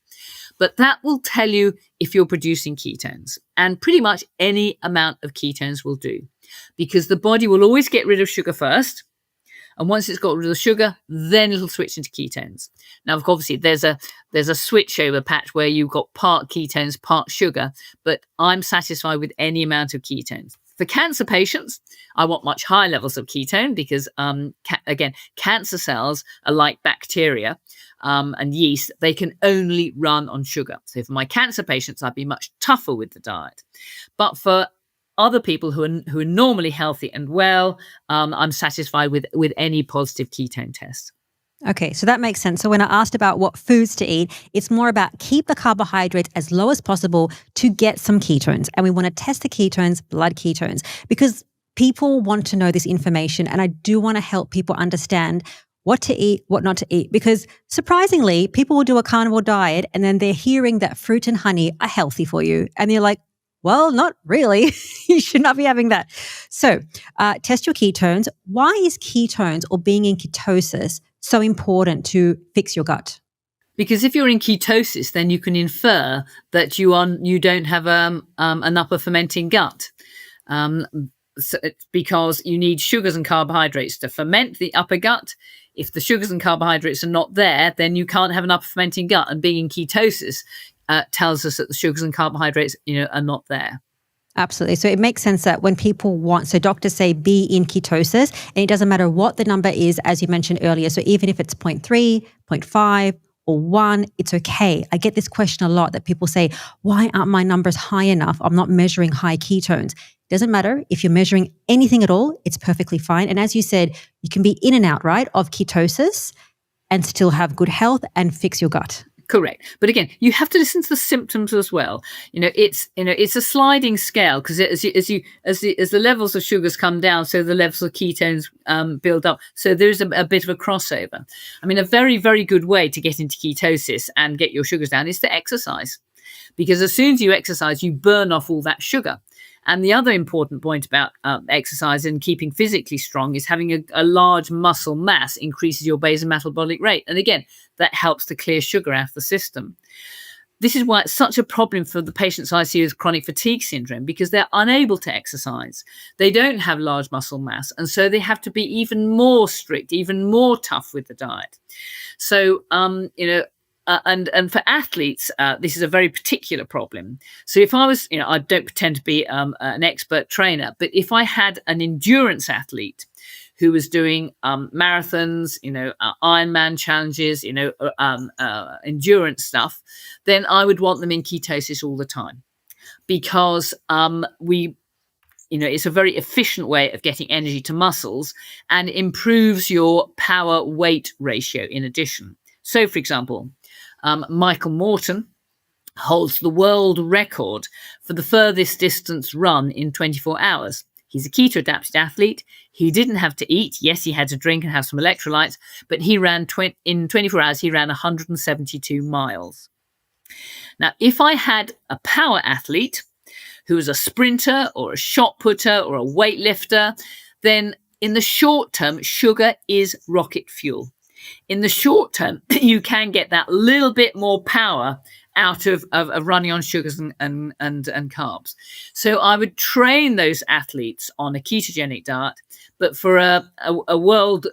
But that will tell you if you're producing ketones, and pretty much any amount of ketones will do, because the body will always get rid of sugar first. And once it's got rid of the sugar, then it'll switch into ketones. Now, obviously, there's a switchover patch where you've got part ketones, part sugar, but I'm satisfied with any amount of ketones. For cancer patients, I want much higher levels of ketone because, again, cancer cells are like bacteria and yeast. They can only run on sugar. So for my cancer patients, I'd be much tougher with the diet. But for other people who are normally healthy and well, I'm satisfied with any positive ketone test. Okay, so that makes sense. So when I asked about what foods to eat, it's more about keep the carbohydrates as low as possible to get some ketones. And we want to test the ketones, blood ketones, because people want to know this information. And I do want to help people understand what to eat, what not to eat. Because surprisingly, people will do a carnivore diet and then they're hearing that fruit and honey are healthy for you. And they're like, well, not really. You should not be having that. So test your ketones. Why is ketones or being in ketosis so important to fix your gut? Because if you're in ketosis, then you can infer that you don't have an upper fermenting gut. Because you need sugars and carbohydrates to ferment the upper gut. If the sugars and carbohydrates are not there, then you can't have an upper fermenting gut. And being in ketosis tells us that the sugars and carbohydrates, are not there. Absolutely. So it makes sense that when people so doctors say be in ketosis, and it doesn't matter what the number is, as you mentioned earlier. So even if it's 0.3, 0.5 or 1, it's okay. I get this question a lot that people say, why aren't my numbers high enough? I'm not measuring high ketones. Doesn't matter. If you're measuring anything at all, it's perfectly fine. And as you said, you can be in and out, right, of ketosis and still have good health and fix your gut. Correct. But again, you have to listen to the symptoms as well. It's a sliding scale, because as the levels of sugars come down, so the levels of ketones build up. So there's a bit of a crossover. I mean, a very, very good way to get into ketosis and get your sugars down is to exercise, because as soon as you exercise, you burn off all that sugar. And the other important point about exercise and keeping physically strong is having a large muscle mass increases your basal metabolic rate. And again, that helps to clear sugar out of the system. This is why it's such a problem for the patients I see with chronic fatigue syndrome, because they're unable to exercise. They don't have large muscle mass. And so they have to be even more strict, even more tough with the diet. So, and for athletes, this is a very particular problem. So if I was, I don't pretend to be an expert trainer, but if I had an endurance athlete who was doing marathons, Ironman challenges, endurance stuff, then I would want them in ketosis all the time, because it's a very efficient way of getting energy to muscles and improves your power-weight ratio in addition. So, for example, Michael Morton holds the world record for the furthest distance run in 24 hours. He's a keto-adapted athlete. He didn't have to eat. Yes, he had to drink and have some electrolytes, but he ran in 24 hours, he ran 172 miles. Now, if I had a power athlete who was a sprinter or a shot putter or a weightlifter, then in the short term, sugar is rocket fuel. In the short term, you can get that little bit more power out of running on sugars and carbs. So I would train those athletes on a ketogenic diet, but for a world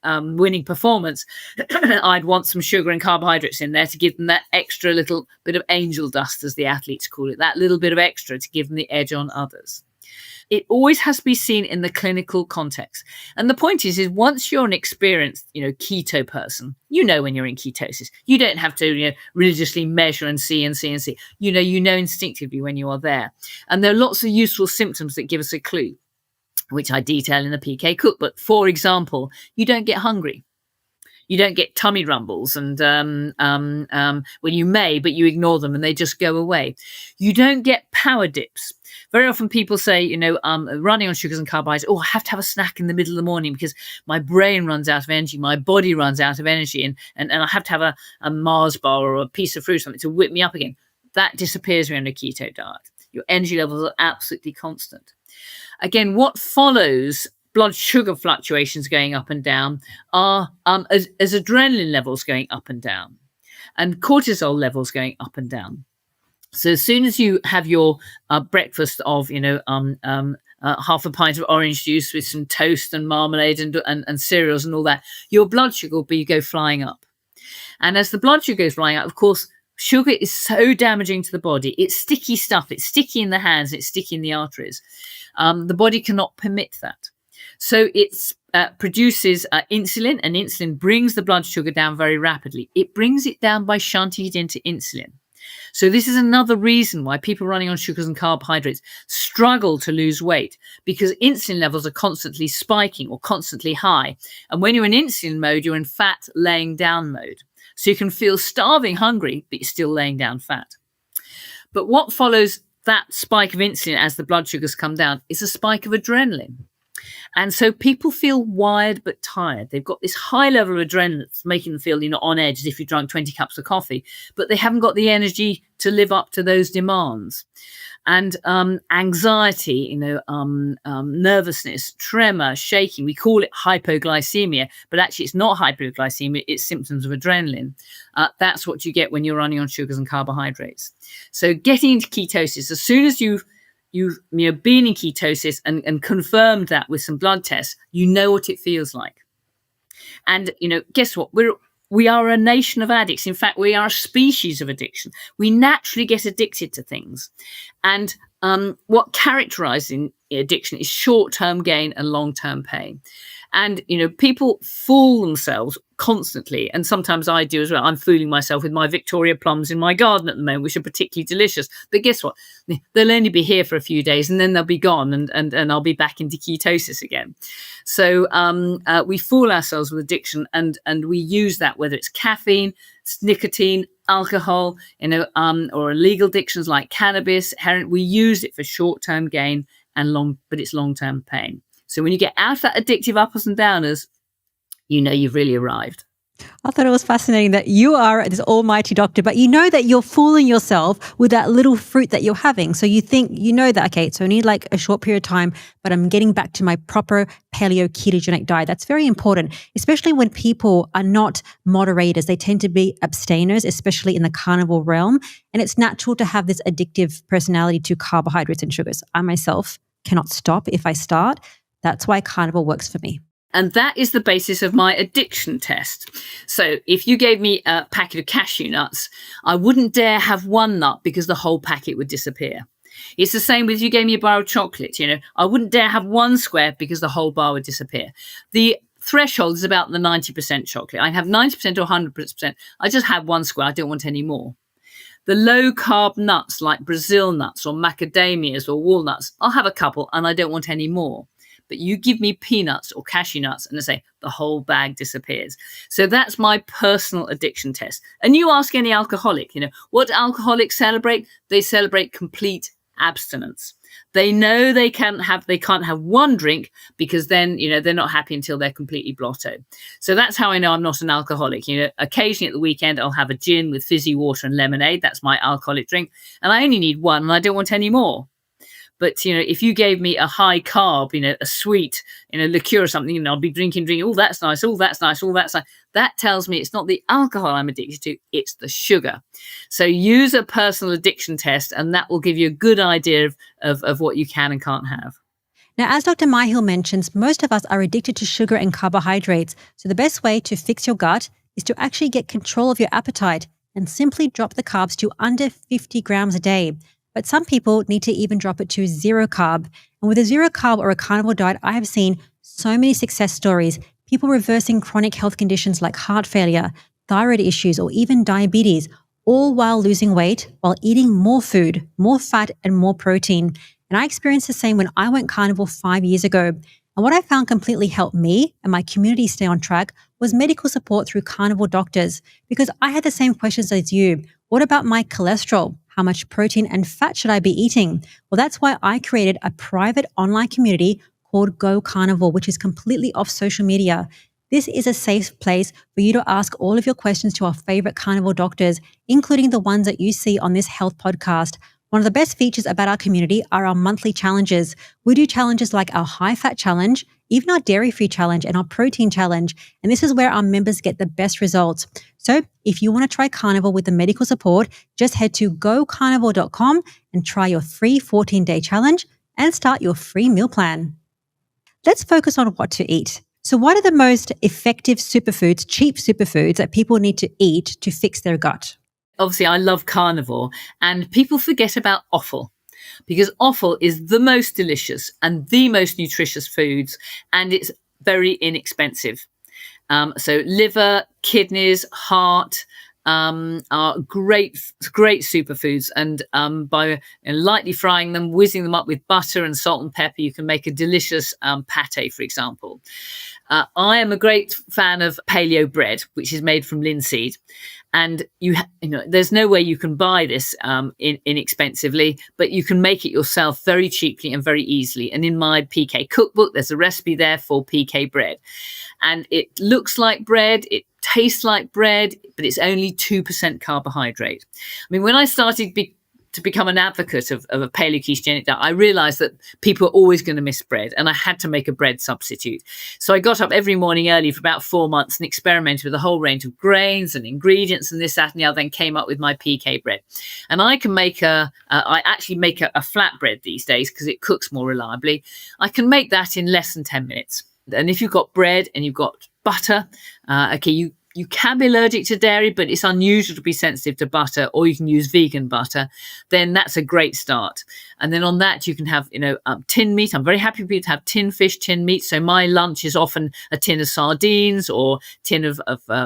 winning performance, I'd want some sugar and carbohydrates in there to give them that extra little bit of angel dust, as the athletes call it, that little bit of extra to give them the edge on others. it always has to be seen in the clinical context. And the point is once you're an experienced, keto person, when you're in ketosis. You don't have to religiously measure and see. You know instinctively when you are there. And there are lots of useful symptoms that give us a clue, which I detail in the PK Cookbook. For example, you don't get hungry. You don't get tummy rumbles, and well, you may, but you ignore them and they just go away. You don't get power dips. Very often people say, running on sugars and carbohydrates, I have to have a snack in the middle of the morning because my brain runs out of energy, my body runs out of energy, and I have to have a Mars bar or a piece of fruit or something to whip me up again. That disappears when you're on a keto diet. Your energy levels are absolutely constant. Again, what follows blood sugar fluctuations going up and down are as adrenaline levels going up and down and cortisol levels going up and down. So as soon as you have your breakfast of, half a pint of orange juice with some toast and marmalade and cereals and all that, your blood sugar will go flying up. And as the blood sugar goes flying up, of course, sugar is so damaging to the body. It's sticky stuff. It's sticky in the hands. It's sticky in the arteries. The body cannot permit that. So it produces insulin, and insulin brings the blood sugar down very rapidly. It brings it down by shunting it into insulin. So this is another reason why people running on sugars and carbohydrates struggle to lose weight, because insulin levels are constantly spiking or constantly high. And when you're in insulin mode, you're in fat laying down mode. So you can feel starving hungry, but you're still laying down fat. But what follows that spike of insulin as the blood sugars come down is a spike of adrenaline. And so people feel wired but tired. They've got this high level of adrenaline that's making them feel, on edge as if you drank 20 cups of coffee, but they haven't got the energy to live up to those demands. And anxiety, nervousness, tremor, shaking, we call it hypoglycemia, but actually it's not hypoglycemia, it's symptoms of adrenaline. That's what you get when you're running on sugars and carbohydrates. So getting into ketosis, as soon as you've been in ketosis and confirmed that with some blood tests, you know what it feels like. And, guess what? We are a nation of addicts. In fact, we are a species of addiction. We naturally get addicted to things. And what characterizes addiction is short-term gain and long-term pain. And, people fool themselves constantly. And sometimes I do as well. I'm fooling myself with my Victoria plums in my garden at the moment, which are particularly delicious. But guess what? They'll only be here for a few days and then they'll be gone and I'll be back into ketosis again. So we fool ourselves with addiction and we use that, whether it's caffeine, nicotine, alcohol, or illegal addictions like cannabis, heroin. We use it for short-term gain but it's long-term pain. So when you get out of that addictive uppers and downers, you've really arrived. I thought it was fascinating that you are this almighty doctor, but you know that you're fooling yourself with that little fruit that you're having. So you think, that, okay, it's only like a short period of time, but I'm getting back to my proper paleo ketogenic diet. That's very important, especially when people are not moderators. They tend to be abstainers, especially in the carnivore realm. And it's natural to have this addictive personality to carbohydrates and sugars. I myself cannot stop if I start. That's why carnivore works for me. And that is the basis of my addiction test. So if you gave me a packet of cashew nuts, I wouldn't dare have one nut because the whole packet would disappear. It's the same with you gave me a bar of chocolate. I wouldn't dare have one square because the whole bar would disappear. The threshold is about the 90% chocolate. I have 90% or 100%. I just have one square. I don't want any more. The low carb nuts like Brazil nuts or macadamias or walnuts, I'll have a couple and I don't want any more. But you give me peanuts or cashew nuts and I say the whole bag disappears. So that's my personal addiction test. And you ask any alcoholic, what do alcoholics celebrate? They celebrate complete abstinence. They know they can't have one drink because then, they're not happy until they're completely blotto. So that's how I know I'm not an alcoholic. Occasionally at the weekend, I'll have a gin with fizzy water and lemonade. That's my alcoholic drink. And I only need one and I don't want any more. But, if you gave me a high carb, a sweet, liqueur or something, I'll be drinking. Oh, that's nice. Oh, that's nice. Oh, that's nice. That tells me it's not the alcohol I'm addicted to, it's the sugar. So use a personal addiction test and that will give you a good idea of what you can and can't have. Now, as Dr. Myhill mentions, most of us are addicted to sugar and carbohydrates. So the best way to fix your gut is to actually get control of your appetite and simply drop the carbs to under 50 grams a day. but some people need to even drop it to zero carb. And with a zero carb or a carnivore diet, I have seen so many success stories, people reversing chronic health conditions like heart failure, thyroid issues, or even diabetes, all while losing weight, while eating more food, more fat, and more protein. And I experienced the same when I went carnivore 5 years ago. And what I found completely helped me and my community stay on track was medical support through carnivore doctors, because I had the same questions as you. What about my cholesterol? How much protein and fat should I be eating? Well, that's why I created a private online community called Go Carnivore, which is completely off social media. This is a safe place for you to ask all of your questions to our favorite carnivore doctors, including the ones that you see on this health podcast. One of the best features about our community are our monthly challenges. We do challenges like our high fat challenge, even our dairy-free challenge and our protein challenge. And this is where our members get the best results. So if you want to try carnivore with the medical support, just head to gocarnivore.com and try your free 14-day challenge and start your free meal plan. Let's focus on what to eat. So what are the most effective superfoods, cheap superfoods that people need to eat to fix their gut? Obviously, I love carnivore, and people forget about offal, because offal is the most delicious and the most nutritious foods, and it's very inexpensive. So liver, kidneys, heart are great superfoods, and by lightly frying them, whizzing them up with butter and salt and pepper, you can make a delicious pate, for example. I am a great fan of paleo bread, which is made from linseed. And there's no way you can buy this inexpensively, but you can make it yourself very cheaply and very easily. And in my PK cookbook, there's a recipe there for PK bread. And it looks like bread, it tastes like bread, but it's only 2% carbohydrate. I mean, when I started to become an advocate of a paleo-ketogenic diet, I realized that people are always going to miss bread, and I had to make a bread substitute. So I got up every morning early for about 4 months and experimented with a whole range of grains and ingredients and this, that, and the other, and came up with my PK bread. And I can make I actually make a flat bread these days because it cooks more reliably. I can make that in less than 10 minutes. And if you've got bread and you've got butter, you can be allergic to dairy, but it's unusual to be sensitive to butter, or you can use vegan butter, then that's a great start. And then on that, you can have, tin meat. I'm very happy for people to have tin fish, tin meat. So my lunch is often a tin of sardines or tin of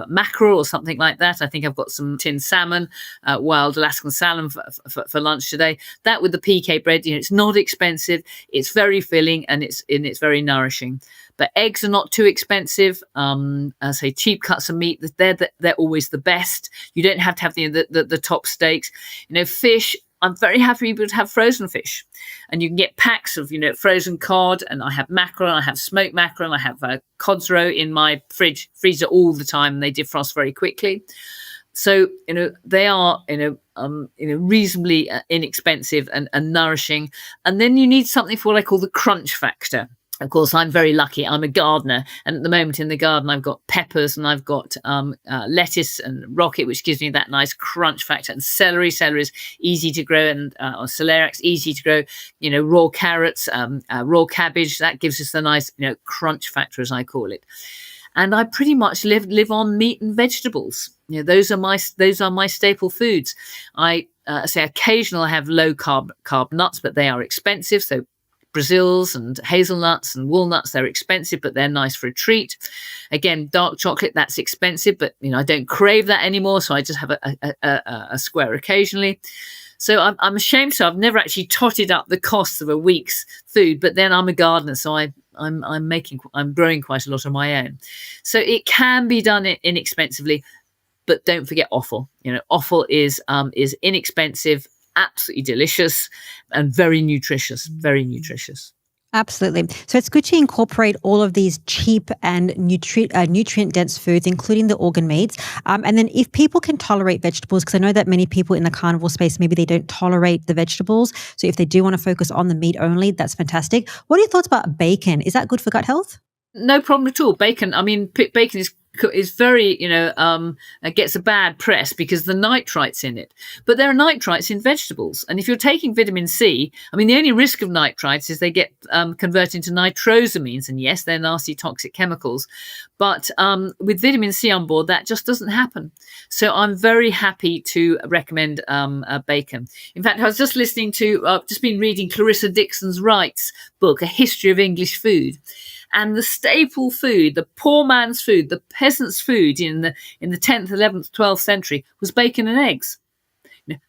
mackerel or something like that. I think I've got some tin salmon, wild Alaskan salmon for lunch today. That with the PK bread, it's not expensive. It's very filling and it's very nourishing. But eggs are not too expensive. Say cheap cuts of meat, they're always the best. You don't have to have the top steaks. Fish, I'm very happy to have frozen fish. And you can get packs of, frozen cod, and I have mackerel, and I have smoked mackerel, and I have cod's roe in my freezer all the time, and they defrost very quickly. So, they are, reasonably inexpensive and nourishing. And then you need something for what I call the crunch factor. Of course, I'm very lucky. I'm a gardener. And at the moment in the garden, I've got peppers and I've got lettuce and rocket, which gives me that nice crunch factor. And celery is easy to grow, and or celeriac's easy to grow. Raw carrots, raw cabbage, that gives us the nice, crunch factor, as I call it. And I pretty much live on meat and vegetables. Those are my staple foods. I say occasionally I have low carb nuts, but they are expensive. So Brazils and hazelnuts and walnuts, they're expensive, but they're nice for a treat. Again, dark chocolate, that's expensive, but I don't crave that anymore, so I just have a square occasionally. So I'm ashamed, so I've never actually totted up the costs of a week's food, but then I'm a gardener, so I'm growing quite a lot on my own. So it can be done inexpensively, but don't forget offal. Offal is inexpensive, absolutely delicious, and very nutritious, very nutritious. Absolutely. So it's good to incorporate all of these cheap and nutrient-dense foods, including the organ meats. And then if people can tolerate vegetables, because I know that many people in the carnivore space, maybe they don't tolerate the vegetables. So if they do want to focus on the meat only, that's fantastic. What are your thoughts about bacon? Is that good for gut health? No problem at all. Bacon, bacon is is very, gets a bad press because the nitrites in it. But there are nitrites in vegetables. And if you're taking vitamin C, I mean, the only risk of nitrites is they get converted into nitrosamines. And yes, they're nasty toxic chemicals. But with vitamin C on board, that just doesn't happen. So I'm very happy to recommend bacon. In fact, I was just listening to, just been reading Clarissa Dixon Wright's book, A History of English Food. And the staple food, the poor man's food, the peasant's food in the 10th, 11th, 12th century was bacon and eggs.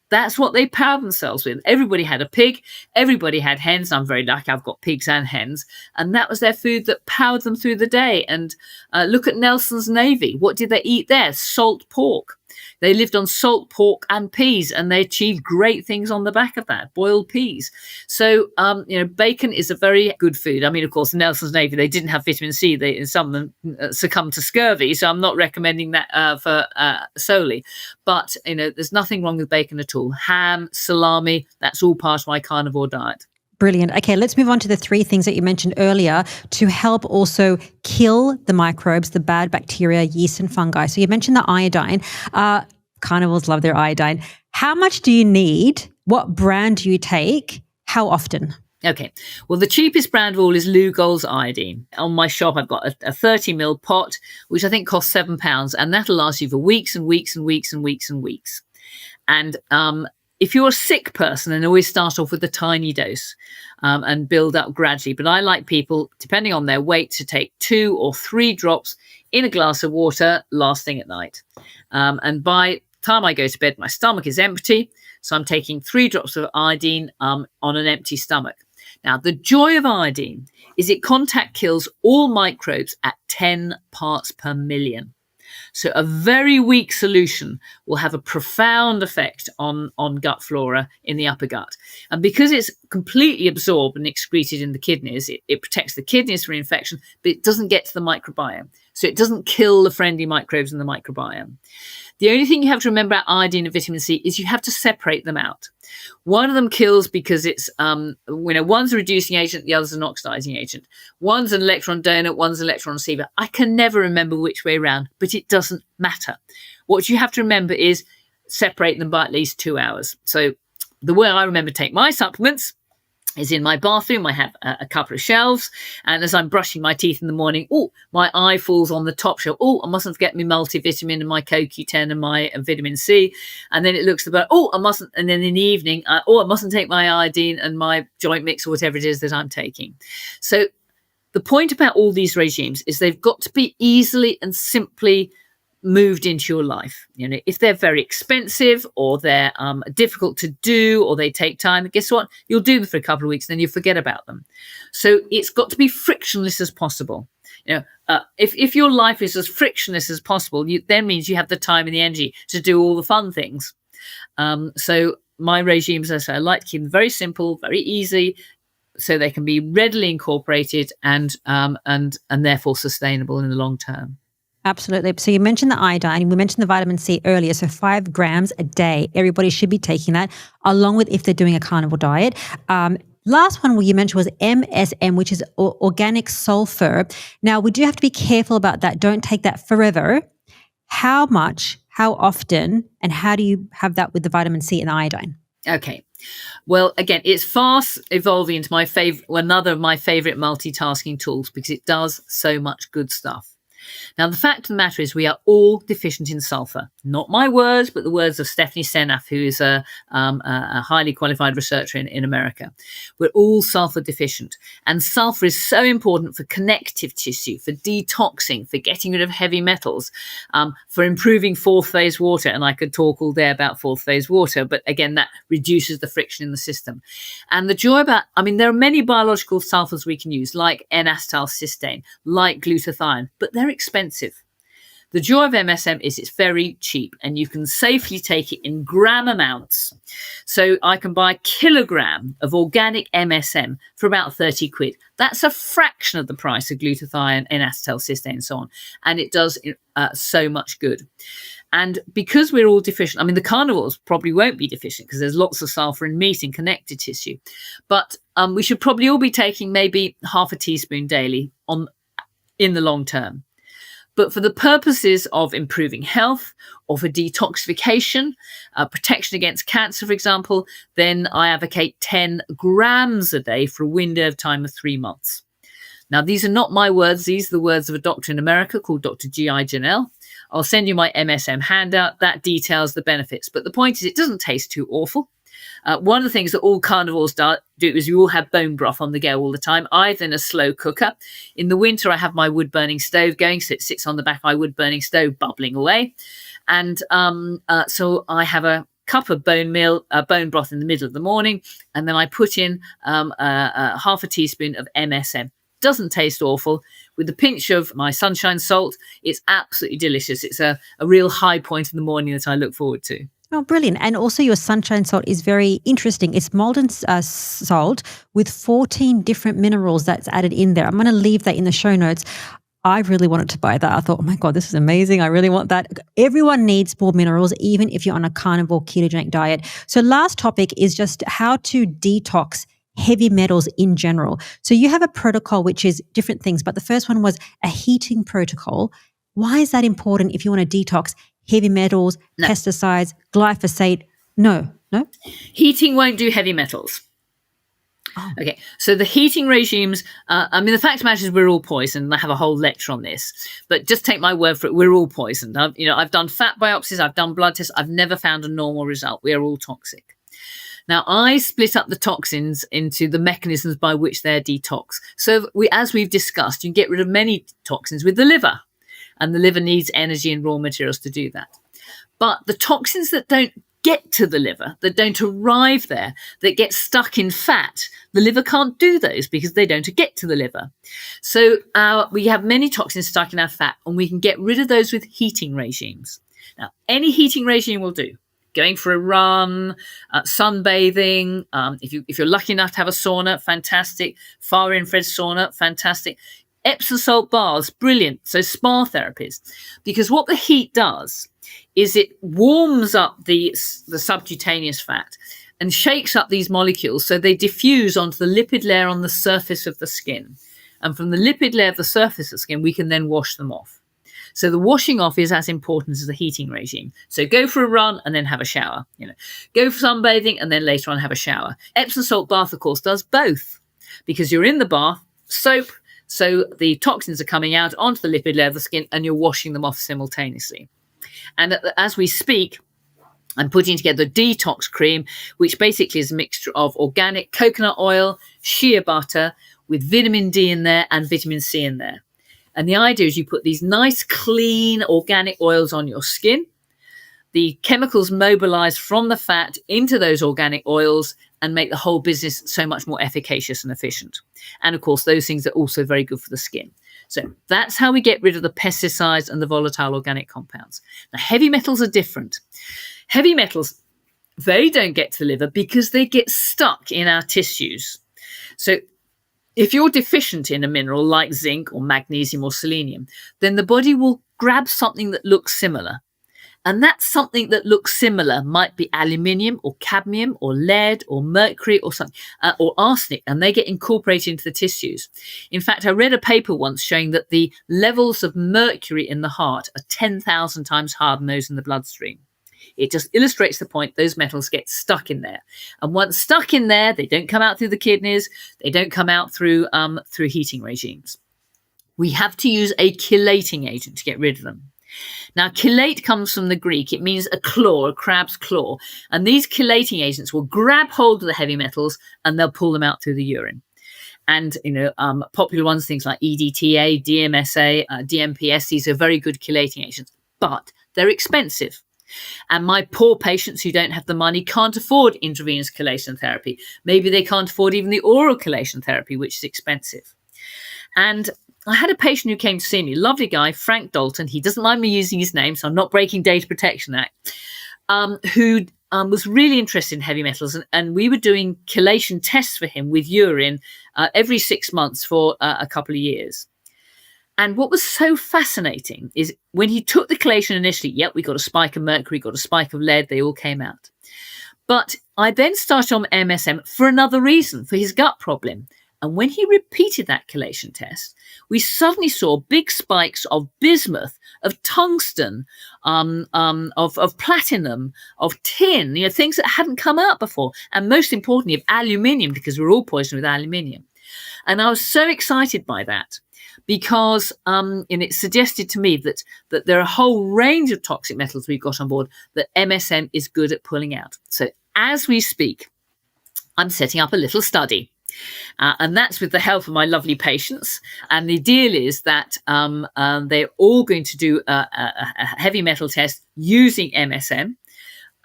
That's what they powered themselves with. Everybody had a pig. Everybody had hens. I'm very lucky. I've got pigs and hens. And that was their food that powered them through the day. And look at Nelson's Navy. What did they eat there? Salt pork. They lived on salt pork and peas, and they achieved great things on the back of that, boiled peas. So, bacon is a very good food. I mean, of course, Nelson's Navy, they didn't have vitamin C. Some of them succumbed to scurvy, so I'm not recommending that for solely. But, there's nothing wrong with bacon at all. Ham, salami, that's all part of my carnivore diet. Brilliant. Okay, let's move on to the 3 things that you mentioned earlier to help also kill the microbes, the bad bacteria, yeast and fungi. So you mentioned the iodine. Carnivores love their iodine. How much do you need? What brand do you take? How often? Okay. Well, the cheapest brand of all is Lugol's iodine. On my shop, I've got a 30 ml pot, which I think costs £7, and that'll last you for weeks and weeks and weeks and weeks and weeks. And if you're a sick person, then always start off with a tiny dose and build up gradually. But I like people, depending on their weight, to take 2 or 3 drops in a glass of water last thing at night. And by the time I go to bed, my stomach is empty. So I'm taking 3 drops of iodine on an empty stomach. Now, the joy of iodine is it contact kills all microbes at 10 parts per million. So a very weak solution will have a profound effect on gut flora in the upper gut. And because it's completely absorbed and excreted in the kidneys, it protects the kidneys from infection, but it doesn't get to the microbiome. So it doesn't kill the friendly microbes in the microbiome. The only thing you have to remember about iodine and vitamin C is you have to separate them out. One of them kills because it's, one's a reducing agent, the other's an oxidizing agent. One's an electron donor, one's an electron receiver. I can never remember which way around, but it doesn't matter. What you have to remember is separate them by at least 2 hours. So the way I remember to take my supplements is in my bathroom. I have a couple of shelves, and as I'm brushing my teeth in the morning, my eye falls on the top shelf. I mustn't forget my multivitamin and my CoQ10 and my vitamin C. And then it looks about, I mustn't. And then in the evening, I mustn't take my iodine and my joint mix or whatever it is that I'm taking. So the point about all these regimes is they've got to be easily and simply moved into your life. If they're very expensive or they're difficult to do or they take time, guess what? You'll do them for a couple of weeks and then you forget about them. So it's got to be frictionless as possible. If your life is as frictionless as possible, then means you have the time and the energy to do all the fun things. So my regimes, as I say, I like to keep them very simple, very easy, so they can be readily incorporated and therefore sustainable in the long term. Absolutely. So you mentioned the iodine, we mentioned the vitamin C earlier. So 5 grams a day, everybody should be taking that, along with if they're doing a carnivore diet. Last one you mentioned was MSM, which is organic sulfur. Now, we do have to be careful about that. Don't take that forever. How much, how often, and how do you have that with the vitamin C and the iodine? Okay. Well, again, it's fast evolving into another of my favorite multitasking tools because it does so much good stuff. Now, the fact of the matter is we are all deficient in sulfur. Not my words, but the words of Stephanie Senaff, who is a highly qualified researcher in America. We're all sulfur deficient. And sulfur is so important for connective tissue, for detoxing, for getting rid of heavy metals, for improving fourth phase water. And I could talk all day about fourth phase water, but again, that reduces the friction in the system. And the joy there are many biological sulfurs we can use, like N-acetylcysteine, like glutathione, but they're expensive. The joy of MSM is it's very cheap and you can safely take it in gram amounts. So I can buy a kilogram of organic MSM for about 30 quid. That's a fraction of the price of glutathione and acetylcysteine and so on. And it does so much good. And because we're all deficient, the carnivores probably won't be deficient because there's lots of sulfur in meat and connective tissue. But we should probably all be taking maybe half a teaspoon daily in the long term. But for the purposes of improving health or for detoxification, protection against cancer, for example, then I advocate 10 grams a day for a window of time of 3 months. Now, these are not my words. These are the words of a doctor in America called Dr. G.I. Janelle. I'll send you my MSM handout that details the benefits. But the point is, it doesn't taste too awful. One of the things that all carnivores do is we all have bone broth on the go all the time, either in a slow cooker. In the winter, I have my wood-burning stove going, so it sits on the back of my wood-burning stove, bubbling away. And so I have a cup of bone broth in the middle of the morning, and then I put in half a teaspoon of MSM. Doesn't taste awful. With a pinch of my sunshine salt, it's absolutely delicious. It's a real high point in the morning that I look forward to. Oh, brilliant. And also your sunshine salt is very interesting. It's molten salt with 14 different minerals that's added in there. I'm going to leave that in the show notes. I really wanted to buy that. I thought, oh my God, this is amazing. I really want that. Everyone needs more minerals, even if you're on a carnivore ketogenic diet. So last topic is just how to detox heavy metals in general. So you have a protocol, which is different things, but the first one was a heating protocol. Why is that important if you want to detox heavy metals, pesticides, glyphosate? No. Heating won't do heavy metals. Oh. Okay, so the heating regimes, the fact of the matter is we're all poisoned, and I have a whole lecture on this, but just take my word for it, we're all poisoned. I've done fat biopsies, I've done blood tests, I've never found a normal result. We are all toxic. Now, I split up the toxins into the mechanisms by which they're detoxed. So as we've discussed, you can get rid of many toxins with the liver, and the liver needs energy and raw materials to do that. But the toxins that don't get to the liver, that don't arrive there, that get stuck in fat, the liver can't do those because they don't get to the liver. So we have many toxins stuck in our fat, and we can get rid of those with heating regimes. Now, any heating regime will do. Going for a run, sunbathing. If you're lucky enough to have a sauna, fantastic. Far infrared sauna, fantastic. Epsom salt baths, brilliant. So spa therapies, because what the heat does is it warms up the subcutaneous fat and shakes up these molecules so they diffuse onto the lipid layer on the surface of the skin. And from the lipid layer of the surface of the skin, we can then wash them off. So the washing off is as important as the heating regime. So go for a run and then have a shower. Go for sunbathing and then later on have a shower. Epsom salt bath, of course, does both, because you're in the bath, soap, so the toxins are coming out onto the lipid layer of the skin and you're washing them off simultaneously. And as we speak, I'm putting together a detox cream, which basically is a mixture of organic coconut oil, shea butter, with vitamin D in there and vitamin C in there. And the idea is you put these nice, clean, organic oils on your skin. The chemicals mobilize from the fat into those organic oils and make the whole business so much more efficacious and efficient. And of course, those things are also very good for the skin. So that's how we get rid of the pesticides and the volatile organic compounds. Now, heavy metals are different. Heavy metals, they don't get to the liver because they get stuck in our tissues. So if you're deficient in a mineral like zinc or magnesium or selenium, then the body will grab something that looks similar. And that something that looks similar might be aluminium or cadmium or lead or mercury or something, or arsenic, and they get incorporated into the tissues. In fact, I read a paper once showing that the levels of mercury in the heart are 10,000 times higher than those in the bloodstream. It just illustrates the point those metals get stuck in there. And once stuck in there, they don't come out through the kidneys. They don't come out through heating regimes. We have to use a chelating agent to get rid of them. Now, chelate comes from the Greek. It means a claw, a crab's claw. And these chelating agents will grab hold of the heavy metals and they'll pull them out through the urine. And, popular ones, things like EDTA, DMSA, DMPS, these are very good chelating agents, but they're expensive. And my poor patients who don't have the money can't afford intravenous chelation therapy. Maybe they can't afford even the oral chelation therapy, which is expensive. And I had a patient who came to see me, lovely guy, Frank Dalton. He doesn't mind me using his name, so I'm not breaking Data Protection Act, who was really interested in heavy metals. And we were doing chelation tests for him with urine every 6 months for a couple of years. And what was so fascinating is when he took the chelation initially, we got a spike of mercury, got a spike of lead, they all came out. But I then started on MSM for another reason, for his gut problem. And when he repeated that chelation test, we suddenly saw big spikes of bismuth, of tungsten, of platinum, of tin, things that hadn't come out before. And most importantly, of aluminium, because we're all poisoned with aluminium. And I was so excited by that because it suggested to me that there are a whole range of toxic metals we've got on board that MSM is good at pulling out. So as we speak, I'm setting up a little study. And that's with the help of my lovely patients. And the deal is that they're all going to do a heavy metal test using MSM.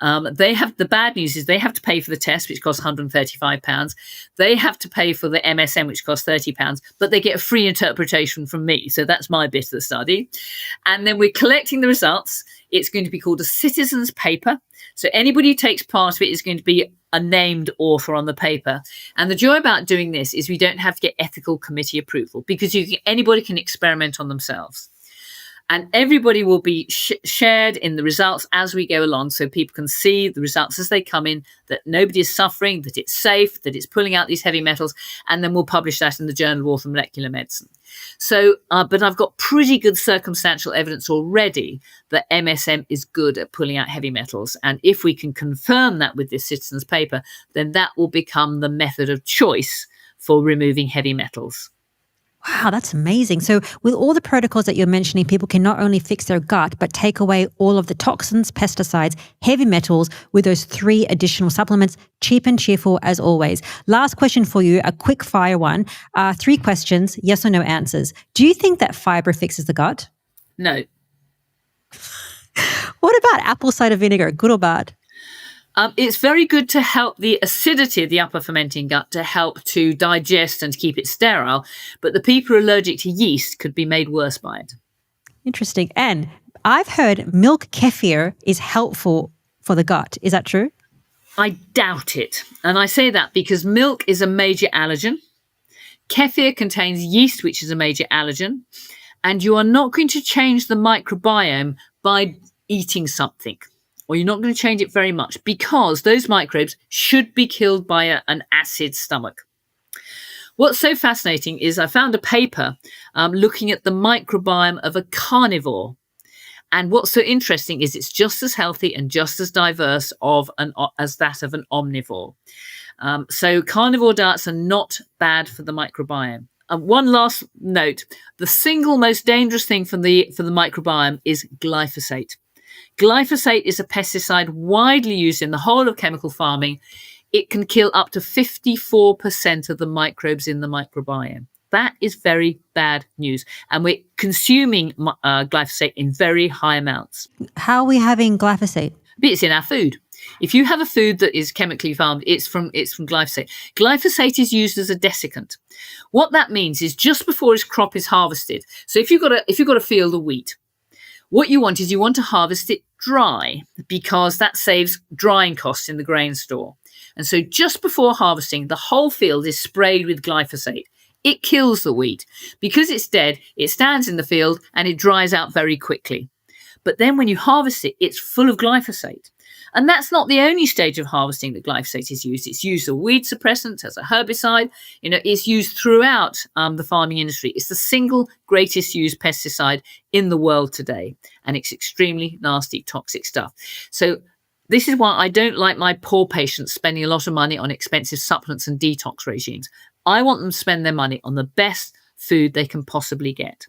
The bad news is they have to pay for the test, which costs £135. They have to pay for the MSM, which costs £30, but they get a free interpretation from me. So that's my bit of the study. And then we're collecting the results. It's going to be called a citizen's paper. So anybody who takes part of it is going to be a named author on the paper. And the joy about doing this is we don't have to get ethical committee approval because anybody can experiment on themselves. And everybody will be shared in the results as we go along so people can see the results as they come in, that nobody is suffering, that it's safe, that it's pulling out these heavy metals, and then we'll publish that in the Journal of Molecular Medicine. So, but I've got pretty good circumstantial evidence already that MSM is good at pulling out heavy metals. And if we can confirm that with this citizen's paper, then that will become the method of choice for removing heavy metals. Wow, that's amazing. So with all the protocols that you're mentioning, people can not only fix their gut, but take away all of the toxins, pesticides, heavy metals with those 3 additional supplements, cheap and cheerful as always. Last question for you, a quick fire one. 3 questions, yes or no answers. Do you think that fiber fixes the gut? No. What about apple cider vinegar, good or bad? It's very good to help the acidity of the upper fermenting gut to help to digest and to keep it sterile. But the people who are allergic to yeast could be made worse by it. Interesting. And I've heard milk kefir is helpful for the gut. Is that true? I doubt it. And I say that because milk is a major allergen. Kefir contains yeast, which is a major allergen. And you are not going to change the microbiome by eating something. Or you're not going to change it very much because those microbes should be killed by an acid stomach. What's so fascinating is I found a paper looking at the microbiome of a carnivore. And what's so interesting is it's just as healthy and just as diverse as that of an omnivore. So carnivore diets are not bad for the microbiome. One last note, the single most dangerous thing for the microbiome is glyphosate. Glyphosate is a pesticide widely used in the whole of chemical farming. It can kill up to 54% of the microbes in the microbiome. That is very bad news. And we're consuming glyphosate in very high amounts. How are we having glyphosate? It's in our food. If you have a food that is chemically farmed, it's from glyphosate. Glyphosate is used as a desiccant. What that means is just before his crop is harvested. So if you've got a field of wheat, what you want to harvest it dry because that saves drying costs in the grain store. And so just before harvesting, the whole field is sprayed with glyphosate. It kills the wheat. Because it's dead, it stands in the field and it dries out very quickly. But then when you harvest it, it's full of glyphosate. And that's not the only stage of harvesting that glyphosate is used. It's used as a weed suppressant, as a herbicide. It's used throughout the farming industry. It's the single greatest used pesticide in the world today. And it's extremely nasty, toxic stuff. So this is why I don't like my poor patients spending a lot of money on expensive supplements and detox regimes. I want them to spend their money on the best food they can possibly get.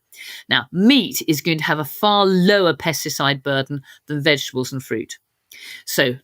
Now, meat is going to have a far lower pesticide burden than vegetables and fruit. So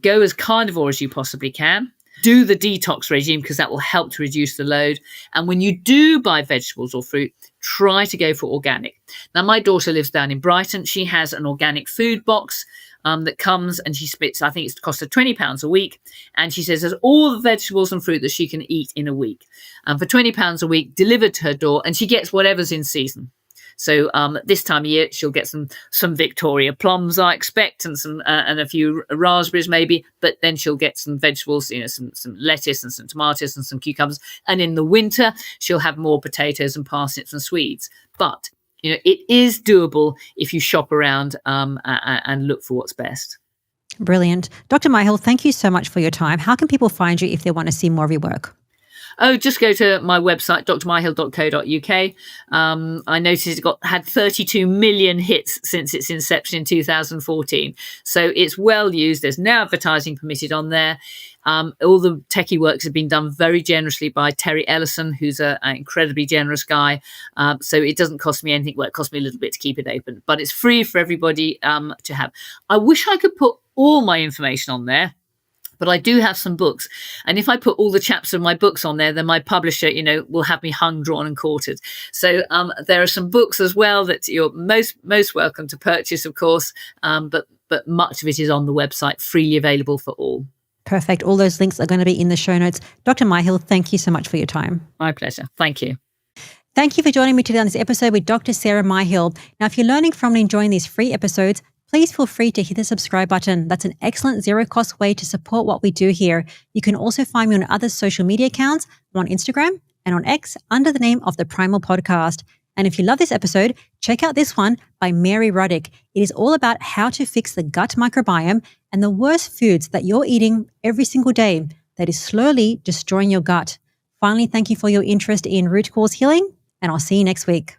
go as carnivore as you possibly can. Do the detox regime because that will help to reduce the load. And when you do buy vegetables or fruit, try to go for organic. Now, my daughter lives down in Brighton. She has an organic food box that comes and she splits, I think it's cost her £20 a week. And she says there's all the vegetables and fruit that she can eat in a week. And for £20 a week delivered to her door, and she gets whatever's in season. So this time of year, she'll get some Victoria plums, I expect, and a few raspberries maybe. But then she'll get some vegetables, some lettuce and some tomatoes and some cucumbers. And in the winter, she'll have more potatoes and parsnips and swedes. But it is doable if you shop around and look for what's best. Brilliant. Dr. Myhill, thank you so much for your time. How can people find you if they want to see more of your work? Oh, just go to my website, drmyhill.co.uk. I noticed it had 32 million hits since its inception in 2014. So it's well used. There's no advertising permitted on there. All the techie works have been done very generously by Terry Ellison, who's an incredibly generous guy. So it doesn't cost me anything. Well, it cost me a little bit to keep it open, but it's free for everybody to have. I wish I could put all my information on there, but I do have some books. And if I put all the chapters of my books on there, then my publisher, will have me hung, drawn and quartered. So there are some books as well that you're most welcome to purchase, of course. But much of it is on the website, freely available for all. Perfect. All those links are going to be in the show notes. Dr. Myhill, thank you so much for your time. My pleasure. Thank you. Thank you for joining me today on this episode with Dr. Sarah Myhill. Now, if you're learning from and enjoying these free episodes, please feel free to hit the subscribe button. That's an excellent zero-cost way to support what we do here. You can also find me on other social media accounts. I'm on Instagram and on X under the name of The Primal Podcast. And if you love this episode, check out this one by Mary Ruddick. It is all about how to fix the gut microbiome and the worst foods that you're eating every single day that is slowly destroying your gut. Finally, thank you for your interest in root cause healing, and I'll see you next week.